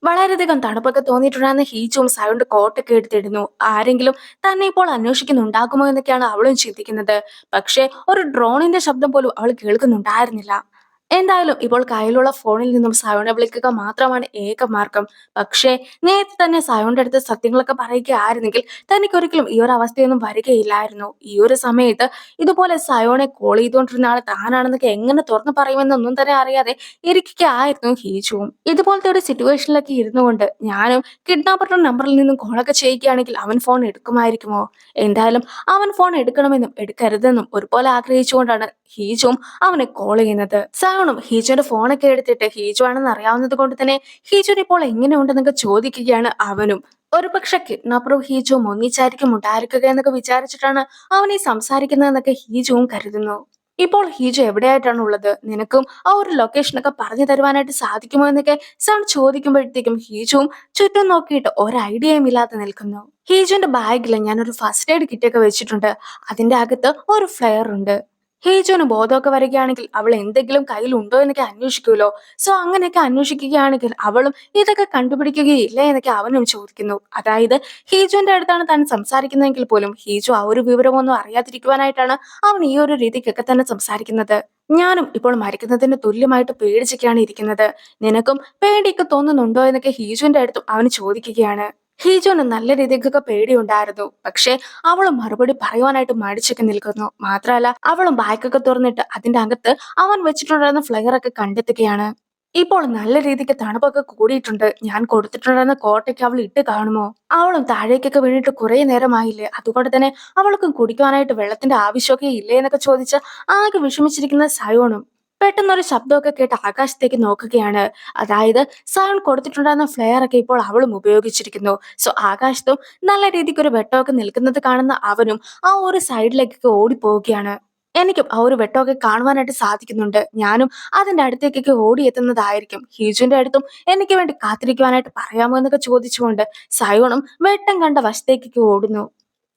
Speaker 1: വളരെയധികം തണുപ്പൊക്കെ തോന്നിയിട്ടുണ്ടായിരുന്ന ഹീജും സയോണിന്റെ കോട്ടൊക്കെ എടുത്തിടുന്നു. ആരെങ്കിലും തന്നെ ഇപ്പോൾ അന്വേഷിക്കുന്നുണ്ടാകുമോ എന്നൊക്കെയാണ് അവളും ചിന്തിക്കുന്നത്. പക്ഷെ ഒരു ഡ്രോണിന്റെ ശബ്ദം പോലും അവൾ കേൾക്കുന്നുണ്ടായിരുന്നില്ല. എന്തായാലും ഇപ്പോൾ കയ്യിലുള്ള ഫോണിൽ നിന്നും സയോണെ വിളിക്കുക മാത്രമാണ് ഏക മാർഗം. പക്ഷേ നേരത്തെ തന്നെ സയോണിന്റെ അടുത്ത് സത്യങ്ങളൊക്കെ പറയുകയായിരുന്നെങ്കിൽ തനിക്ക് ഒരിക്കലും ഈ ഒരു അവസ്ഥയൊന്നും വരികയില്ലായിരുന്നു. ഈ ഒരു സമയത്ത് ഇതുപോലെ സയോണെ കോൾ ചെയ്തുകൊണ്ടിരുന്ന ആൾ താനാണെന്നൊക്കെ എങ്ങനെ തുറന്നു പറയുമെന്നൊന്നും തന്നെ അറിയാതെ ഇരിക്കുകയായിരുന്നു ഹീജുവും. ഇതുപോലത്തെ ഒരു സിറ്റുവേഷനിലൊക്കെ ഇരുന്നുകൊണ്ട് ഞാനും കിഡ്നാപ്പറുടെ നമ്പറിൽ നിന്നും കോളൊക്കെ ചെയ്യുകയാണെങ്കിൽ അവൻ ഫോൺ എടുക്കുമായിരിക്കുമോ? എന്തായാലും അവൻ ഫോൺ എടുക്കണമെന്നും എടുക്കരുതെന്നും ഒരുപോലെ ആഗ്രഹിച്ചുകൊണ്ടാണ് ഹീജുവും അവനെ കോൾ ചെയ്യുന്നത്. സയോണും ഹീജുവിന്റെ ഫോണൊക്കെ എടുത്തിട്ട് ഹീജു ആണെന്ന് അറിയാവുന്നത് കൊണ്ട് തന്നെ ഹീജുവിന് ഇപ്പോൾ എങ്ങനെയുണ്ടെന്നൊക്കെ ചോദിക്കുകയാണ് അവനും. ഒരുപക്ഷെ കിഡ്നാപ്പറും ഹീജുവും ഒന്നിച്ചായിരിക്കും ഉണ്ടായിരിക്കുക എന്നൊക്കെ വിചാരിച്ചിട്ടാണ് അവനെ സംസാരിക്കുന്നതെന്നൊക്കെ ഹീജുവും കരുതുന്നു. ഇപ്പോൾ ഹീജു എവിടെയായിട്ടാണ് ഉള്ളത്, നിനക്കും ആ ഒരു ലൊക്കേഷനൊക്കെ പറഞ്ഞു തരുവാനായിട്ട് സാധിക്കുമോ എന്നൊക്കെ സൺ ചോദിക്കുമ്പോഴത്തേക്കും ഹീജുവും ചുറ്റും നോക്കിയിട്ട് ഒരു ഐഡിയയും ഇല്ലാതെ നിൽക്കുന്നു. ഹീജുവിന്റെ ബാഗിൽ ഞാനൊരു ഫസ്റ്റ് എയ്ഡ് കിറ്റൊക്കെ വെച്ചിട്ടുണ്ട്. അതിന്റെ അകത്ത് ഒരു ഫ്ലെയർ ഉണ്ട്. ഹേജുവിന് ബോധമൊക്കെ വരികയാണെങ്കിൽ അവൾ എന്തെങ്കിലും കയ്യിലുണ്ടോ എന്നൊക്കെ അന്വേഷിക്കുമല്ലോ. സോ അങ്ങനെയൊക്കെ അന്വേഷിക്കുകയാണെങ്കിൽ അവളും ഇതൊക്കെ കണ്ടുപിടിക്കുകയില്ല എന്നൊക്കെ അവനും ചോദിക്കുന്നു. അതായത് ഹീജുവിന്റെ അടുത്താണ് താൻ സംസാരിക്കുന്നതെങ്കിൽ പോലും ഹീജു ആ ഒരു വിവരമൊന്നും അറിയാതിരിക്കുവാനായിട്ടാണ് അവൻ ഈ ഒരു രീതിക്കൊക്കെ തന്നെ സംസാരിക്കുന്നത്. ഞാനും ഇപ്പോൾ മരിക്കുന്നതിന് തുല്യമായിട്ട് പേടിച്ചൊക്കെയാണ് ഇരിക്കുന്നത്. നിനക്കും പേടിയൊക്കെ തോന്നുന്നുണ്ടോ എന്നൊക്കെ ഹീജുവിന്റെ അടുത്തും അവന് ചോദിക്കുകയാണ്. ഹീജുവിന് നല്ല രീതിക്കൊക്കെ പേടിയുണ്ടായിരുന്നു. പക്ഷേ അവളും മറുപടി പറയുവാനായിട്ട് മടിച്ചൊക്കെ നിൽക്കുന്നു. മാത്രമല്ല അവളും ബാഗൊക്കെ തുറന്നിട്ട് അതിന്റെ അകത്ത് അവൻ വെച്ചിട്ടുണ്ടായിരുന്ന ഫ്ലെയർ ഒക്കെ കണ്ടെത്തുകയാണ്. ഇപ്പോൾ നല്ല രീതിക്ക് തണുപ്പൊക്കെ കൂടിയിട്ടുണ്ട്. ഞാൻ കൊടുത്തിട്ടുണ്ടായിരുന്ന കോട്ടയ്ക്ക് അവൾ ഇട്ട് കാണുമോ? അവളും താഴേക്കൊക്കെ വീണിട്ട് കുറെ നേരമായില്ലേ. അതുകൊണ്ട് തന്നെ അവൾക്കും കുടിക്കുവാനായിട്ട് വെള്ളത്തിന്റെ ആവശ്യമൊക്കെ ഇല്ലേ എന്നൊക്കെ ചോദിച്ച് ആകെ വിഷമിച്ചിരിക്കുന്ന സയോണും പെട്ടെന്നൊരു ശബ്ദമൊക്കെ കേട്ട് ആകാശത്തേക്ക് നോക്കുകയാണ്. അതായത് സയോൺ കൊടുത്തിട്ടുണ്ടായിരുന്ന ഫ്ലെയർ ഒക്കെ ഇപ്പോൾ അവളും ഉപയോഗിച്ചിരിക്കുന്നു. സോ ആകാശത്തും നല്ല രീതിക്ക് ഒരു വെട്ടമൊക്കെ നിൽക്കുന്നത് കാണുന്ന അവനും ആ ഒരു സൈഡിലേക്കൊക്കെ ഓടിപ്പോവുകയാണ്. എനിക്കും ആ ഒരു വെട്ടമൊക്കെ കാണുവാനായിട്ട് സാധിക്കുന്നുണ്ട്. ഞാനും അതിന്റെ അടുത്തേക്കൊക്കെ ഓടിയെത്തുന്നതായിരിക്കും. ഹീജുവിന്റെ അടുത്തും എനിക്ക് വേണ്ടി കാത്തിരിക്കുവാനായിട്ട് പറയാമോ എന്നൊക്കെ ചോദിച്ചുകൊണ്ട് സയോണും വെട്ടം കണ്ട വശത്തേക്കൊക്കെ ഓടുന്നു.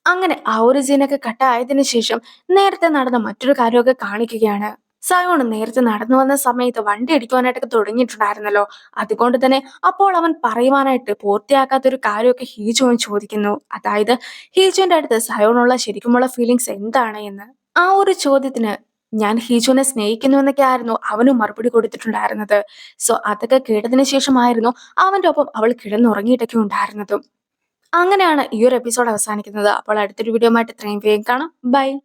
Speaker 1: അങ്ങനെ ആ ഒരു സീനൊക്കെ കട്ടായതിനു ശേഷം നേരത്തെ നടന്ന മറ്റൊരു കാര്യമൊക്കെ കാണിക്കുകയാണ്. സയോൺ നേരത്തെ നടന്നു വന്ന സമയത്ത് വണ്ടി ഇടിക്കുവാനായിട്ടൊക്കെ തുടങ്ങിയിട്ടുണ്ടായിരുന്നല്ലോ. അതുകൊണ്ട് തന്നെ അപ്പോൾ അവൻ പറയുവാനായിട്ട് പൂർത്തിയാക്കാത്ത ഒരു കാര്യമൊക്കെ ഹീജുവൻ ചോദിക്കുന്നു. അതായത് ഹീജുവിന്റെ അടുത്ത് സയോണുള്ള ശരിക്കുമുള്ള ഫീലിങ്സ് എന്താണ് എന്ന്. ആ ഒരു ചോദ്യത്തിന് ഞാൻ ഹീജുവിനെ സ്നേഹിക്കുന്നു എന്നൊക്കെ ആയിരുന്നു അവനും മറുപടി കൊടുത്തിട്ടുണ്ടായിരുന്നത്. സോ അതൊക്കെ കേട്ടതിന് ശേഷമായിരുന്നു അവന്റെ ഒപ്പം അവൾ കിടന്നുറങ്ങിയിട്ടൊക്കെ ഉണ്ടായിരുന്നതും. അങ്ങനെയാണ് ഈ ഒരു എപ്പിസോഡ് അവസാനിക്കുന്നത്. അപ്പോൾ അടുത്തൊരു വീഡിയോ ആയിട്ട് ഇത്രയും വേഗം കാണാം. ബൈ.